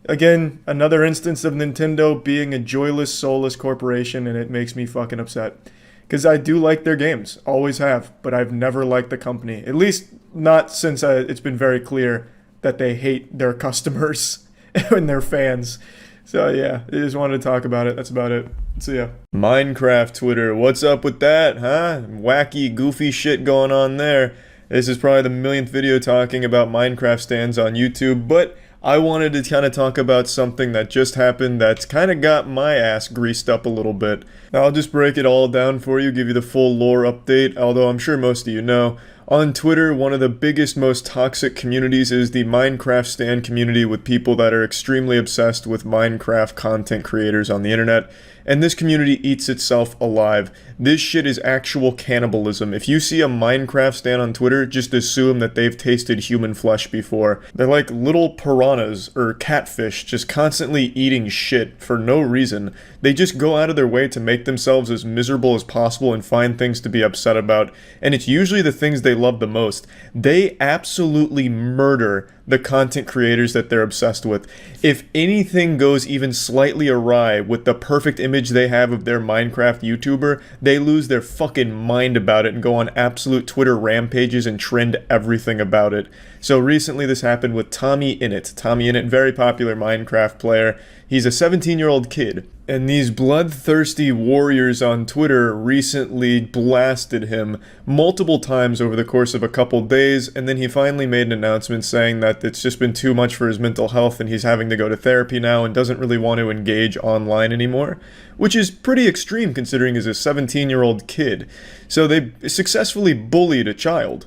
again, another instance of Nintendo being a joyless, soulless corporation, and it makes me fucking upset. Because I do like their games, always have, but I've never liked the company. At least not since it's been very clear that they hate their customers and their fans. So yeah, I just wanted to talk about it. That's about it. See ya. Minecraft Twitter, what's up with that, huh? Wacky, goofy shit going on there. This is probably the millionth video talking about Minecraft stands on YouTube, but I wanted to kind of talk about something that just happened that's kind of got my ass greased up a little bit. I'll just break it all down for you, give you the full lore update, although I'm sure most of you know. On Twitter, one of the biggest, most toxic communities is the Minecraft stan community, with people that are extremely obsessed with Minecraft content creators on the internet. And this community eats itself alive. This shit is actual cannibalism. If you see a Minecraft stan on Twitter, just assume that they've tasted human flesh before. They're like little piranhas or catfish, just constantly eating shit for no reason. They just go out of their way to make themselves as miserable as possible and find things to be upset about. And it's usually the things they love the most. They absolutely murder the content creators that they're obsessed with. If anything goes even slightly awry with the perfect image they have of their Minecraft YouTuber, they lose their fucking mind about it and go on absolute Twitter rampages and trend everything about it. So recently this happened with Tommy Innit. Tommy Innit, very popular Minecraft player. He's a 17-year-old kid. And these bloodthirsty warriors on Twitter recently blasted him multiple times over the course of a couple days, and then he finally made an announcement saying that it's just been too much for his mental health and he's having to go to therapy now and doesn't really want to engage online anymore, which is pretty extreme considering he's a 17-year-old kid. So they successfully bullied a child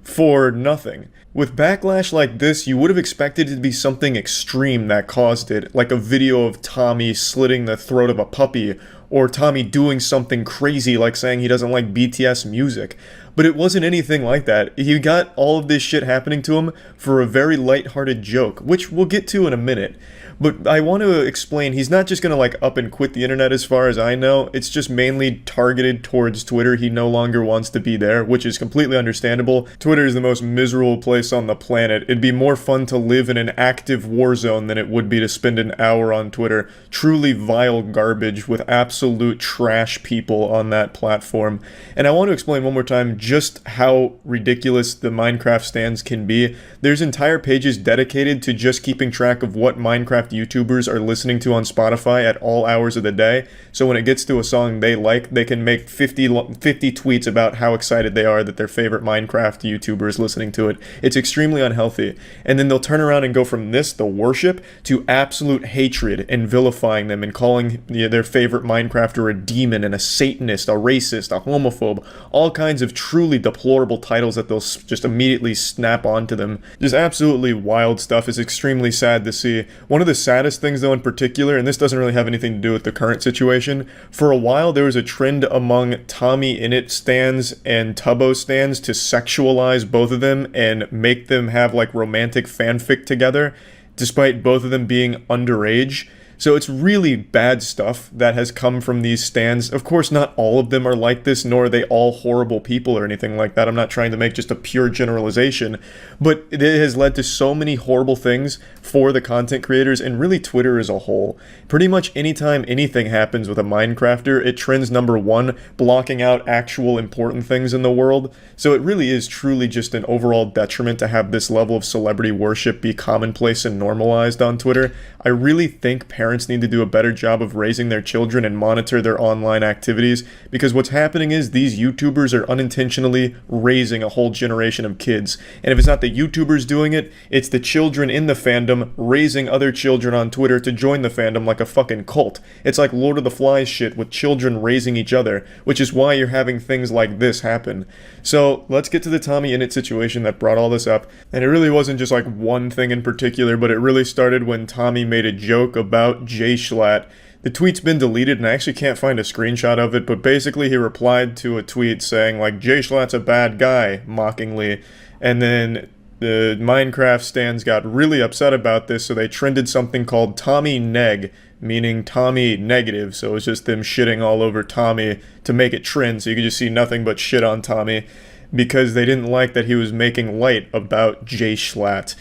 for nothing. With backlash like this, you would have expected it to be something extreme that caused it, like a video of Tommy slitting the throat of a puppy, or Tommy doing something crazy like saying he doesn't like BTS music. But it wasn't anything like that. He got all of this shit happening to him for a very lighthearted joke, which we'll get to in a minute. But I want to explain, he's not just going to like up and quit the internet as far as I know. It's just mainly targeted towards Twitter. He no longer wants to be there, which is completely understandable. Twitter is the most miserable place on the planet. It'd be more fun to live in an active war zone than it would be to spend an hour on Twitter. Truly vile garbage with absolute trash people on that platform. And I want to explain one more time just how ridiculous the Minecraft stands can be. There's entire pages dedicated to just keeping track of what Minecraft YouTubers are listening to on Spotify at all hours of the day. So when it gets to a song they like, they can make 50 tweets about how excited they are that their favorite Minecraft YouTuber is listening to it. It's extremely unhealthy. And then they'll turn around and go from this, the worship, to absolute hatred and vilifying them and calling their favorite Minecrafter a demon and a Satanist, a racist, a homophobe, all kinds of truly deplorable titles that they'll just immediately snap onto them. Just absolutely wild stuff. Is extremely sad to see. One of the saddest things though in particular, and this doesn't really have anything to do with the current situation, for a while there was a trend among Tommy Innit stans and Tubbo stans to sexualize both of them and make them have like romantic fanfic together, despite both of them being underage. So it's really bad stuff that has come from these stands. Of course, not all of them are like this, nor are they all horrible people or anything like that. I'm not trying to make just a pure generalization, but it has led to so many horrible things for the content creators and really Twitter as a whole. Pretty much anytime anything happens with a Minecrafter, it trends #1, blocking out actual important things in the world. So it really is truly just an overall detriment to have this level of celebrity worship be commonplace and normalized on Twitter. I really think parents need to do a better job of raising their children and monitor their online activities, because what's happening is these YouTubers are unintentionally raising a whole generation of kids. And if it's not the YouTubers doing it, it's the children in the fandom raising other children on Twitter to join the fandom like a fucking cult. It's like Lord of the Flies shit with children raising each other, which is why you're having things like this happen. So let's get to the Tommy Innit situation that brought all this up. And it really wasn't just like one thing in particular, but it really started when Tommy made a joke about Jay Schlatt. The tweet's been deleted and I actually can't find a screenshot of it, but basically he replied to a tweet saying like, Jay Schlatt's a bad guy, mockingly. And then the Minecraft stans got really upset about this, so they trended something called Tommy Neg, meaning Tommy negative, so it's just them shitting all over Tommy to make it trend, so you could just see nothing but shit on Tommy, because they didn't like that he was making light about Jay Schlatt.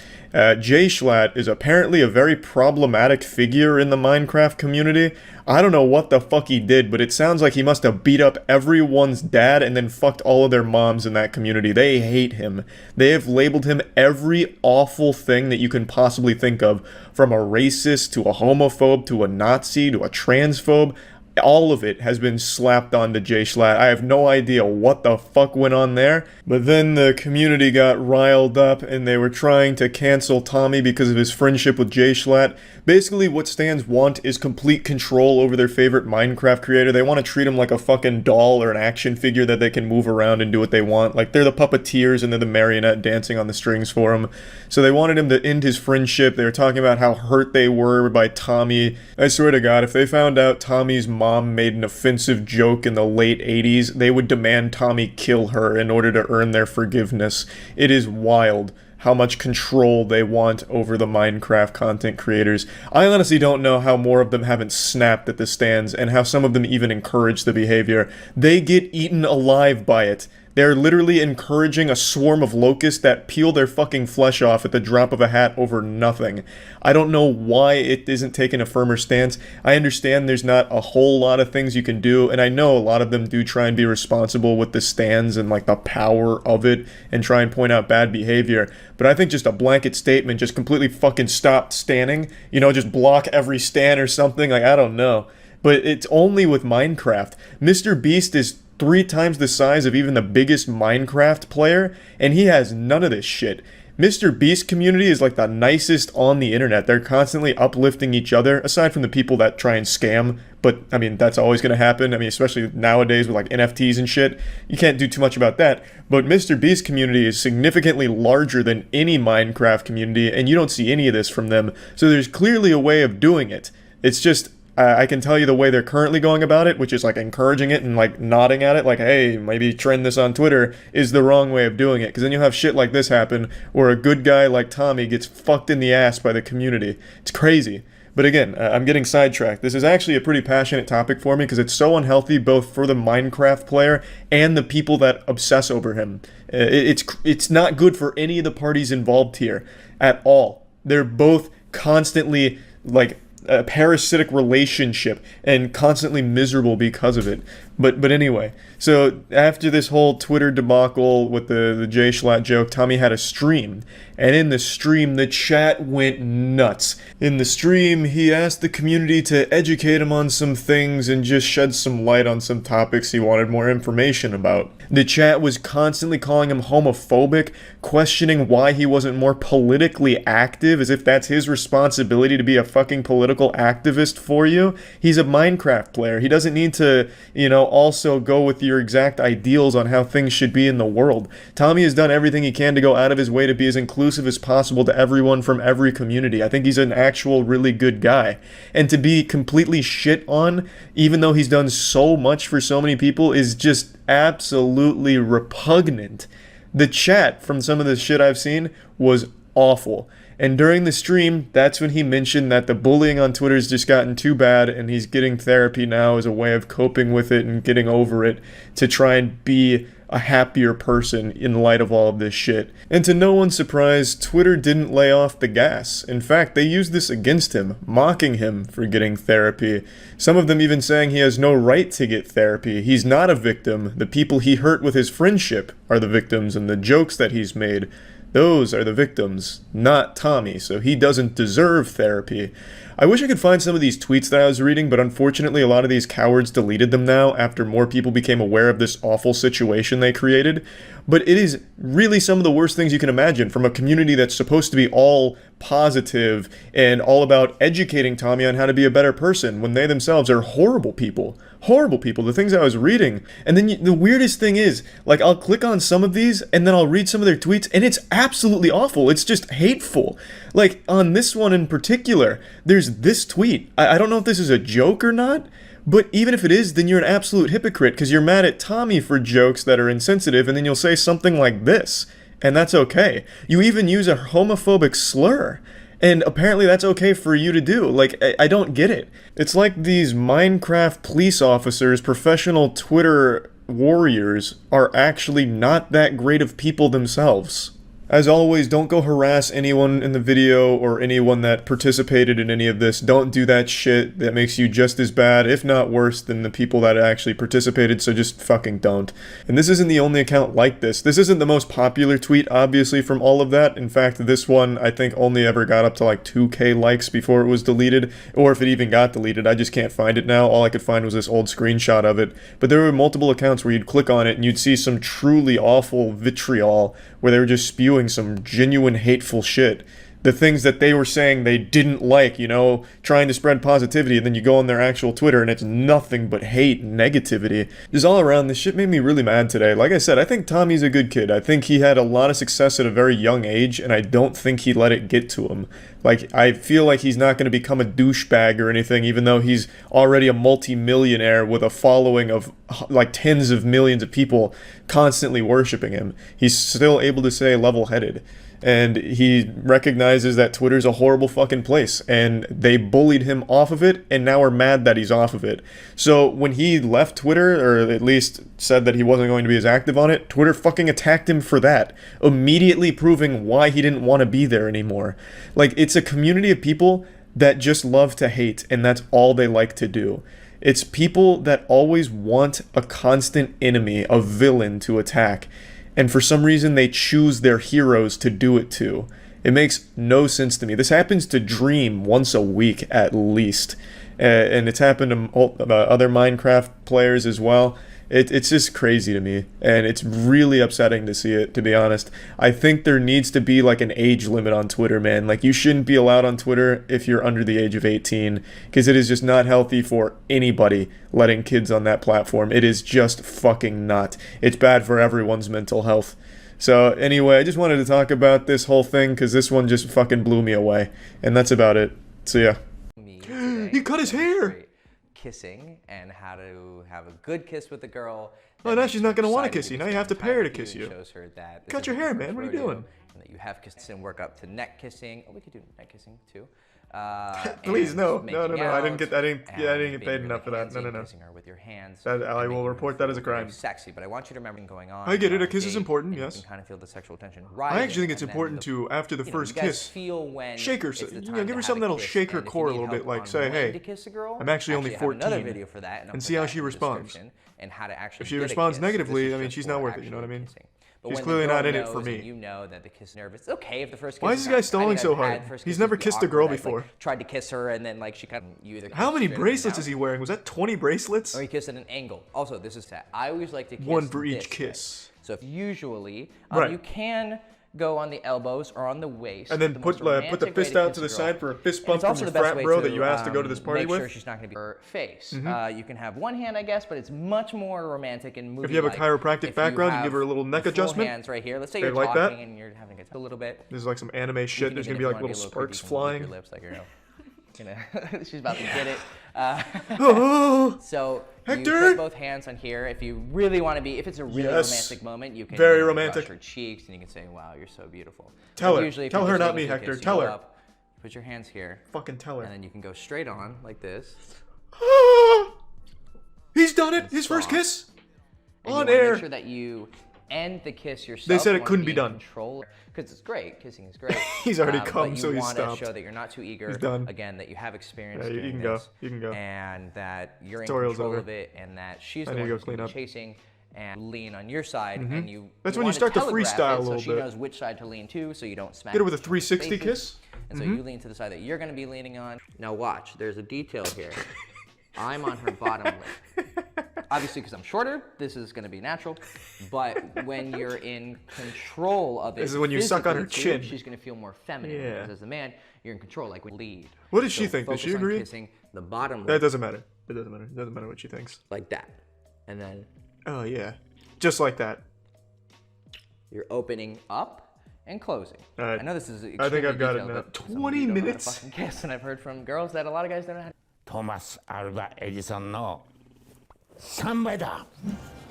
Jay Schlatt is apparently a very problematic figure in the Minecraft community. I don't know what the fuck he did, but it sounds like he must have beat up everyone's dad and then fucked all of their moms in that community. They hate him. They have labeled him every awful thing that you can possibly think of, from a racist to a homophobe to a Nazi to a transphobe. All of it has been slapped onto Jay Schlatt. I have no idea what the fuck went on there, but then the community got riled up and they were trying to cancel Tommy because of his friendship with Jay Schlatt. Basically, what stans want is complete control over their favorite Minecraft creator. They want to treat him like a fucking doll or an action figure that they can move around and do what they want. Like, they're the puppeteers and they're the marionette dancing on the strings for him. So they wanted him to end his friendship. They were talking about how hurt they were by Tommy. I swear to God, if they found out Tommy's mom made an offensive joke in the late 80s, they would demand Tommy kill her in order to earn their forgiveness. It is wild how much control they want over the Minecraft content creators. I honestly don't know how more of them haven't snapped at the stands and how some of them even encourage the behavior. They get eaten alive by it. They're literally encouraging a swarm of locusts that peel their fucking flesh off at the drop of a hat over nothing. I don't know why it isn't taking a firmer stance. I understand there's not a whole lot of things you can do, and I know a lot of them do try and be responsible with the stands and like the power of it and try and point out bad behavior. But I think just a blanket statement, just completely fucking stop standing, you know, just block every stand or something, like, I don't know. But it's only with Minecraft. Mr. Beast is 3 times the size of even the biggest Minecraft player, and he has none of this shit. Mr. Beast community is like the nicest on the internet. They're constantly uplifting each other, aside from the people that try and scam, but I mean, that's always going to happen. I mean, especially nowadays with like NFTs and shit, you can't do too much about that. But Mr. Beast community is significantly larger than any Minecraft community, and you don't see any of this from them, so there's clearly a way of doing it. It's just I can tell you the way they're currently going about it, which is like encouraging it and like nodding at it, like, hey, maybe trend this on Twitter, is the wrong way of doing it. Because then you'll have shit like this happen where a good guy like Tommy gets fucked in the ass by the community. It's crazy. But again, I'm getting sidetracked. This is actually a pretty passionate topic for me because it's so unhealthy both for the Minecraft player and the people that obsess over him. It's not good for any of the parties involved here at all. They're both constantly like a parasitic relationship and constantly miserable because of it. But anyway, so after this whole Twitter debacle with the J Schlatt joke, Tommy had a stream. And in the stream, the chat went nuts. In the stream, he asked the community to educate him on some things and just shed some light on some topics he wanted more information about. The chat was constantly calling him homophobic, questioning why he wasn't more politically active, as if that's his responsibility to be a fucking political activist for you. He's a Minecraft player. He doesn't need to, also go with your exact ideals on how things should be in the world. Tommy has done everything he can to go out of his way to be as inclusive as possible to everyone from every community. I think he's an actual really good guy. And to be completely shit on, even though he's done so much for so many people, is just absolutely repugnant. The chat from some of the shit I've seen was awful. And during the stream, that's when he mentioned that the bullying on Twitter's just gotten too bad and he's getting therapy now as a way of coping with it and getting over it to try and be a happier person in light of all of this shit. And to no one's surprise, Twitter didn't lay off the gas. In fact, they used this against him, mocking him for getting therapy. Some of them even saying he has no right to get therapy. He's not a victim. The people he hurt with his friendship are the victims, and the jokes that he's made, those are the victims, not Tommy, so he doesn't deserve therapy. I wish I could find some of these tweets that I was reading, but unfortunately a lot of these cowards deleted them now after more people became aware of this awful situation they created. But it is really some of the worst things you can imagine from a community that's supposed to be all positive and all about educating Tommy on how to be a better person when they themselves are horrible people. Horrible people, the things I was reading. And then the weirdest thing is, like, I'll click on some of these and then I'll read some of their tweets and it's absolutely awful. It's just hateful. Like, on this one in particular, there's this tweet. I don't know if this is a joke or not, but even if it is, then you're an absolute hypocrite because you're mad at Tommy for jokes that are insensitive and then you'll say something like this. And that's okay. You even use a homophobic slur. And apparently that's okay for you to do. Like, I don't get it. It's like these Minecraft police officers, professional Twitter warriors, are actually not that great of people themselves. As always, don't go harass anyone in the video or anyone that participated in any of this. Don't do that shit. That makes you just as bad, if not worse, than the people that actually participated, so just fucking don't. And this isn't the only account like this. This isn't the most popular tweet, obviously, from all of that. In fact, this one, I think, only ever got up to like 2K likes before it was deleted, or if it even got deleted. I just can't find it now. All I could find was this old screenshot of it. But there were multiple accounts where you'd click on it and you'd see some truly awful vitriol where they were just spewing some genuine hateful shit. The things that they were saying they didn't like, trying to spread positivity, and then you go on their actual Twitter and it's nothing but hate and negativity. Just all around, this shit made me really mad today. Like I said, I think Tommy's a good kid. I think he had a lot of success at a very young age, and I don't think he let it get to him. Like, I feel like he's not going to become a douchebag or anything, even though he's already a multi-millionaire with a following of like tens of millions of people constantly worshiping him. He's still able to stay level-headed. And he recognizes that Twitter's a horrible fucking place, and they bullied him off of it, and now are mad that he's off of it. So when he left Twitter, or at least said that he wasn't going to be as active on it, Twitter fucking attacked him for that, immediately proving why he didn't want to be there anymore. Like, it's a community of people that just love to hate, and that's all they like to do. It's people that always want a constant enemy, a villain to attack. And for some reason, they choose their heroes to do it to. It makes no sense to me. This happens to Dream once a week at least. And it's happened to other Minecraft players as well. It's just crazy to me. And it's really upsetting to see it, to be honest. I think there needs to be like an age limit on Twitter, man. Like, you shouldn't be allowed on Twitter if you're under the age of 18. Because it is just not healthy for anybody letting kids on that platform. It is just fucking not. It's bad for everyone's mental health. So anyway, I just wanted to talk about this whole thing because this one just fucking blew me away. And that's about it. So yeah. He cut his hair. Kissing and how to have a good kiss with a girl. Oh, now she's not gonna want to kiss you. Now you have to pay her to kiss you. Shows her that Cut your hair, man. What are you doing? And that you have kissed and work up to neck kissing. Oh, we could do neck kissing too. Please, no. and No. making I didn't out get. I didn't and get paid being enough for that. really No. handsy, kissing her with your hands. That I and will making her report that as a feel very crime. Sexy, but I want you to remember what's going on. I get it. on A kiss is date, important. and Yes. You can kind of feel the sexual tension I rising. actually think it's and then important to, after the you first guys kiss, feel when shake her. it's the You know, time give to her have something that'll kiss, shake her and if core a you need little bit. help Like on say, when hey, to kiss a girl, I'm actually only I have another 14. video for that, and I'll And put see how that she in the responds. description, and how to actually If she get a responds kiss. negatively, This is I mean, just she's for not worth it. You actually know what I mean? kissing. But She's when the clearly girl not in it knows for and me. You know that the kiss is nervous. It's okay if the first kiss Why is this guy stalling so hard? He's never kissed a girl before. Tried to kiss her and then like she kind of you either. How many straight up or bracelets down, is he wearing? Was that 20 bracelets? Or you kiss at an angle. Also, this is that. I always like to kiss One for each this way. kiss. So if usually Right. you can go on the elbows or on the waist. And then the put most romantic the way fist to out kiss to a the girl. side for a fist And bump it's from also your the best frat way bro that you asked to go to this party make with. sure she's not going to be her face. You can have one hand, I guess, but it's much more romantic and movie. If you have a chiropractic background, you give her a little neck adjustment. Hands right here. Let's say They you're like talking that? and you're having a little bit. This is like some anime shit. There's gonna be like little sparks flying. Your lips, like she's about to get it. Oh, So Hector! you put both hands on here. If you really want to be, if it's a really Yes. romantic moment, you can Very brush romantic. her cheeks and you can say, "Wow, you're so beautiful." Tell But her. usually if Tell you're her, just not looking me, for a Hector. kiss, you Tell go her. up, put your hands here, fucking tell and her. then you can go straight on like this. He's done it. His first kiss And on you wanna air. Make sure that you end the kiss yourself. They said You it wanna couldn't be done. in control, because it's great. Kissing is great. He's already but come, you so he's wanna stopped. show that you're not too eager. He's done. Again, that you have experience. Yeah, you doing can go. this, You can go. And that you're in Tutorial's control over. of it, and that she's I the need one to go who's gonna clean be up. chasing and lean on your side, and you. That's when you wanna start to telegraph freestyle it a little so she bit. knows which side to lean to, so you don't smack. Get her with a each other's 360 faces. kiss. And so you lean to the side that you're going to be leaning on. Now watch, there's a detail here. I'm on her bottom lip. Obviously, because I'm shorter, this is going to be natural. But when you're in control of it, This is when you suck on her physically, too, chin. she's going to feel more feminine. Yeah. Because as a man, you're in control, like we lead. What does she So think? Does she focus on agree? Kissing the bottom That lip doesn't matter. It doesn't matter. It doesn't matter what she thinks. like that, and then Oh yeah, just like that. you're opening up and closing. All right. I know this is I think I've got it detailed, now. but some of 20 you don't know how to minutes? fucking kiss, and I've heard from girls that a lot of guys don't know how to. トマス・アルバ・エジソンの3倍だ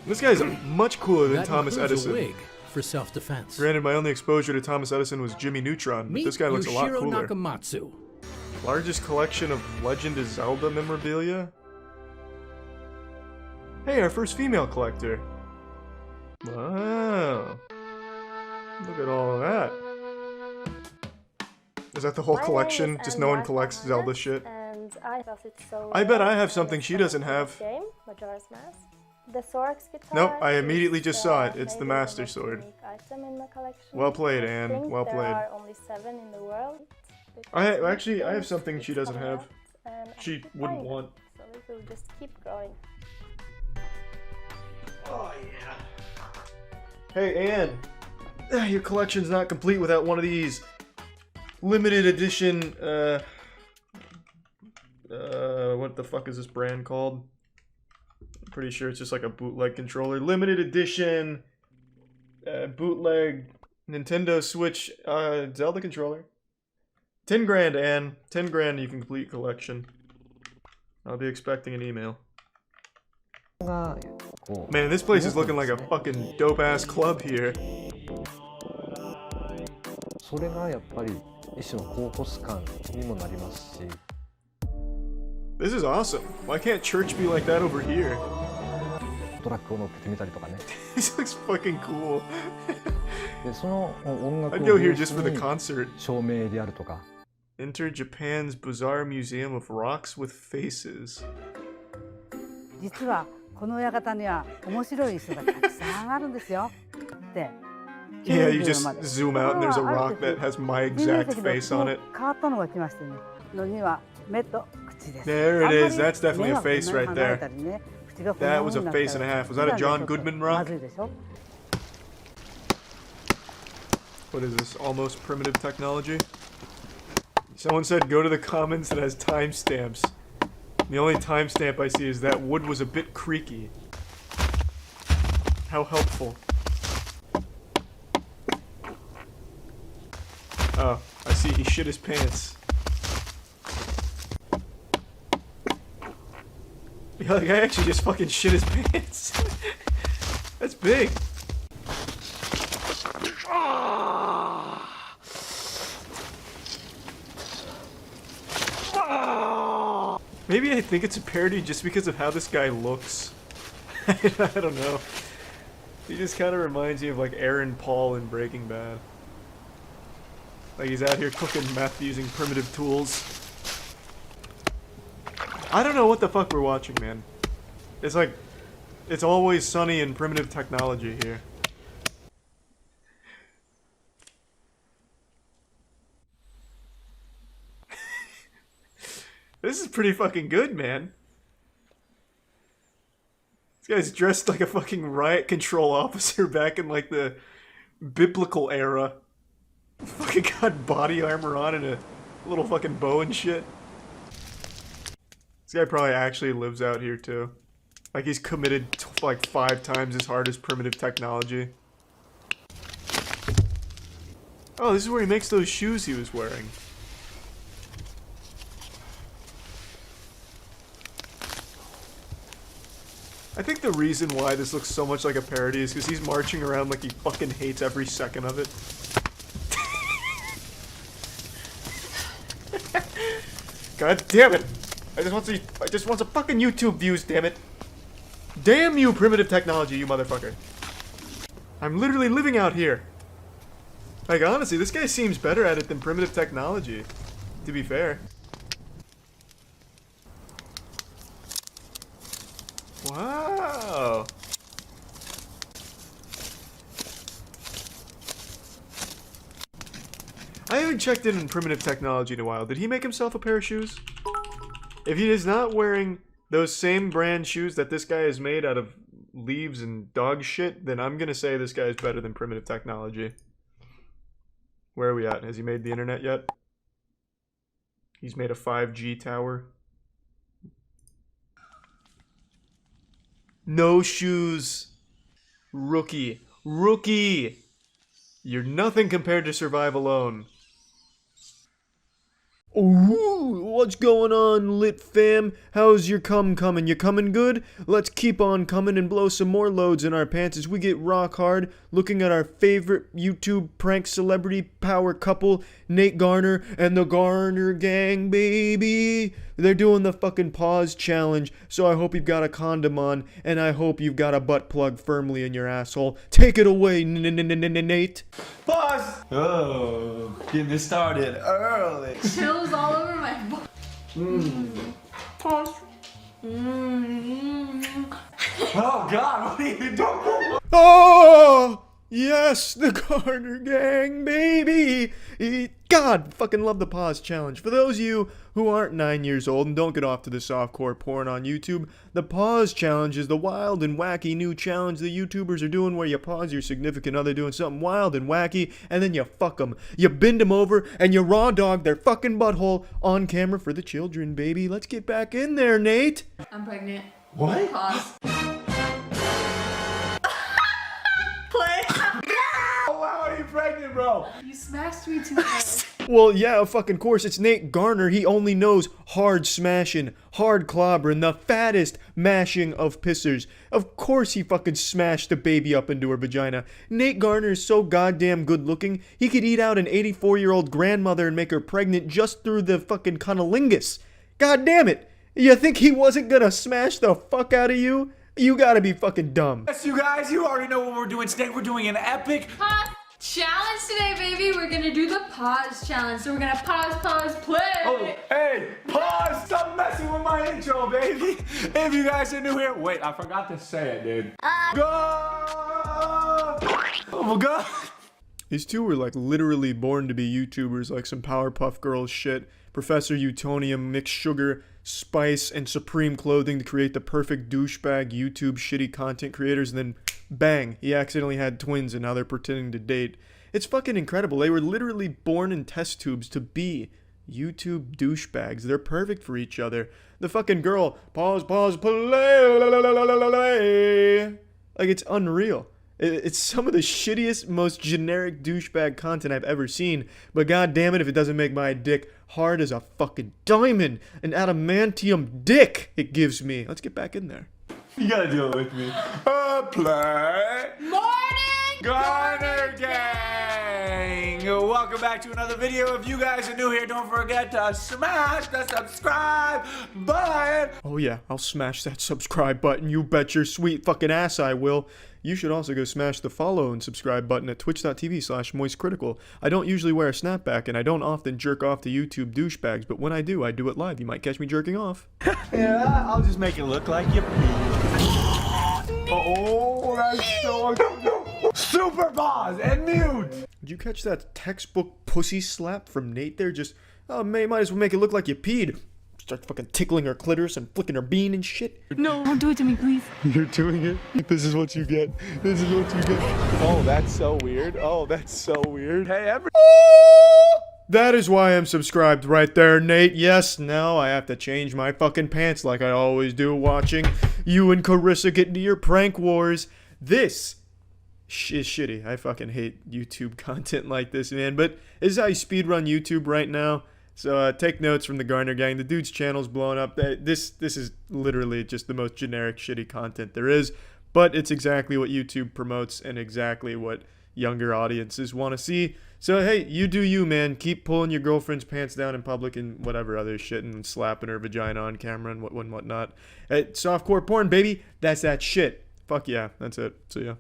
This guy's much cooler than That Thomas includes a Edison. wig for self-defense. Granted, my only exposure to Thomas Edison was Jimmy Neutron, but Meet this guy looks a lot Yoshiro cooler. Nakamatsu. Largest collection of Legend of Zelda memorabilia? Hey, our first female collector. Wow. Look at all of that. Is that the whole collection? Just no one collects Zelda shit? And I thought it so I bet well. I have something she doesn't have. Game, Majora's Mask. The Thorax guitar. Nope, I immediately is, just saw it. It's the maybe Master most Sword. unique item in my collection. Well played, I Anne. think Well there played. are only 7 in the world. Actually, I have something she doesn't have. And I She keep wouldn't buying want. it, so it will just keep growing. Oh yeah. Hey Anne, your collection's not complete without one of these limited edition. What the fuck is this brand called? I'm pretty sure it's just like a bootleg controller. Limited edition, bootleg Nintendo Switch Zelda controller. 10 grand, Anne. 10 grand. You can complete collection. I'll be expecting an email. Man, this place is looking like a fucking dope-ass club here. それがやっぱり一種の高骨感にもなりますし This is awesome. Why can't church be like that over here? トラックを乗っけてみたりとかね This looks fucking cool. でその音楽 I'd を go ベ here ー just ス for the に concert. 照明であるとか Enter Japan's bizarre museum of rocks with faces. 実はこの館には面白い人がたくさんあるんですよ。で、 Yeah, you just zoom out and there's a rock that has my exact face on it. 変わったのが来ましてね。のには目と口です。 There it is. That's definitely a face right there. たりね、口が That was a face and a half. Was that a John Goodman ま rock? ずいでしょ。 What is this? Almost primitive technology? Someone said go to the comments that has timestamps. The only timestamp I see is that wood was a bit creaky. How helpful. Oh, I see he shit his pants. Yeah, the guy actually just fucking shit his pants. That's big. Maybe I think it's a parody just because of how this guy looks. I don't know. He just kind of reminds me of like Aaron Paul in Breaking Bad. Like he's out here cooking meth using primitive tools. I don't know what the fuck we're watching, man. It's like, it's always sunny in primitive technology here. This is pretty fucking good, man. This guy's dressed like a fucking riot control officer back in like the biblical era. Fucking got body armor on and a little fucking bow and shit. This guy probably actually lives out here too. Like he's committed like 5 times as hard as primitive technology. Oh, this is where he makes those shoes he was wearing. I think the reason why this looks so much like a parody is because he's marching around like he fucking hates every second of it. God damn it! I just want some fucking YouTube views, damn it! Damn you, primitive technology, you motherfucker! I'm literally living out here. Like honestly, this guy seems better at it than primitive technology. To be fair. Wow. I haven't checked in primitive technology in a while. Did he make himself a pair of shoes? If he is not wearing those same brand shoes that this guy has made out of leaves and dog shit, then I'm gonna say this guy is better than primitive technology. Where are we at? Has he made the internet yet? He's made a 5G tower. No shoes. Rookie. Rookie! You're nothing compared to Survive Alone. Ooh, what's going on, lit fam? How's your cum coming? You coming good? Let's keep on coming and blow some more loads in our pants as we get rock hard looking at our favorite YouTube prank celebrity power couple, Nate Garner and the Garner Gang, baby. They're doing the fucking pause challenge, so I hope you've got a condom on, and I hope you've got a butt plug firmly in your asshole. Take it away, Nate. Pause! Oh, get me started early. Chills all over my body. Pause. Oh God, what are you doing? Oh! Yes, the Garner Gang, baby! God, fucking love the pause challenge. For those of you who aren't 9 years old and don't get off to the softcore porn on YouTube, the pause challenge is the wild and wacky new challenge the YouTubers are doing where you pause your significant other doing something wild and wacky, and then you fuck them. You bend them over, and you raw dog their fucking butthole on camera for the children, baby. Let's get back in there, Nate! I'm pregnant. What? Pause. Play. Oh, wow, are you pregnant, bro? You smashed me too hard. Well, yeah, of fucking course, it's Nate Garner. He only knows hard smashing, hard clobbering, the fattest mashing of pissers. Of course he fucking smashed the baby up into her vagina. Nate Garner is so goddamn good looking, he could eat out an 84-year-old grandmother and make her pregnant just through the fucking cunnilingus. God damn it! You think he wasn't gonna smash the fuck out of you? You gotta be fucking dumb. Yes, you guys, you already know what we're doing today. We're doing an epic Pause challenge today, baby. We're gonna do the pause challenge. So we're gonna pause, play. Oh, hey, pause! Stop messing with my intro, baby! If you guys are new here, wait, I forgot to say it, dude. Go! Oh my God! These two were like literally born to be YouTubers, like some Powerpuff Girls shit. Professor Utonium mixed sugar, spice, and supreme clothing to create the perfect douchebag YouTube shitty content creators, and then bang, he accidentally had twins and now they're pretending to date. It's fucking incredible. They were literally born in test tubes to be YouTube douchebags. They're perfect for each other. The fucking girl, pause, play. Like, it's unreal. It's some of the shittiest, most generic douchebag content I've ever seen, but god damn it if it doesn't make my dick hard as a fucking diamond, an adamantium dick it gives me. Let's get back in there. You gotta deal with me. Play. Morning Garner Gang! Welcome back to another video. If you guys are new here, don't forget to smash the subscribe button. Oh yeah, I'll smash that subscribe button. You bet your sweet fucking ass I will. You should also go smash the follow and subscribe button at twitch.tv/moistcritical. I don't usually wear a snapback and I don't often jerk off to YouTube douchebags, but when I do it live. You might catch me jerking off. Yeah, I'll just make it look like you. Oh, that's so super pause and mute. Did you catch that textbook pussy slap from Nate there? Just, oh, might as well make it look like you peed. Start fucking tickling her clitoris and flicking her bean and shit. No, don't do it to me, please. You're doing it? This is what you get. This is what you get. Oh, that's so weird. Oh, that's so weird. Hey, That is why I'm subscribed right there, Nate. Yes, now I have to change my fucking pants like I always do watching you and Carissa get into your prank wars. This is shitty. I fucking hate YouTube content like this, man. But this is how you speedrun YouTube right now. So take notes from the Garner Gang. The dude's channel's blowing up. This is literally just the most generic, shitty content there is. But it's exactly what YouTube promotes and exactly what younger audiences want to see. So hey, you do you, man. Keep pulling your girlfriend's pants down in public and whatever other shit and slapping her vagina on camera and whatnot. Softcore porn, baby. That's that shit. Fuck yeah. That's it. See ya.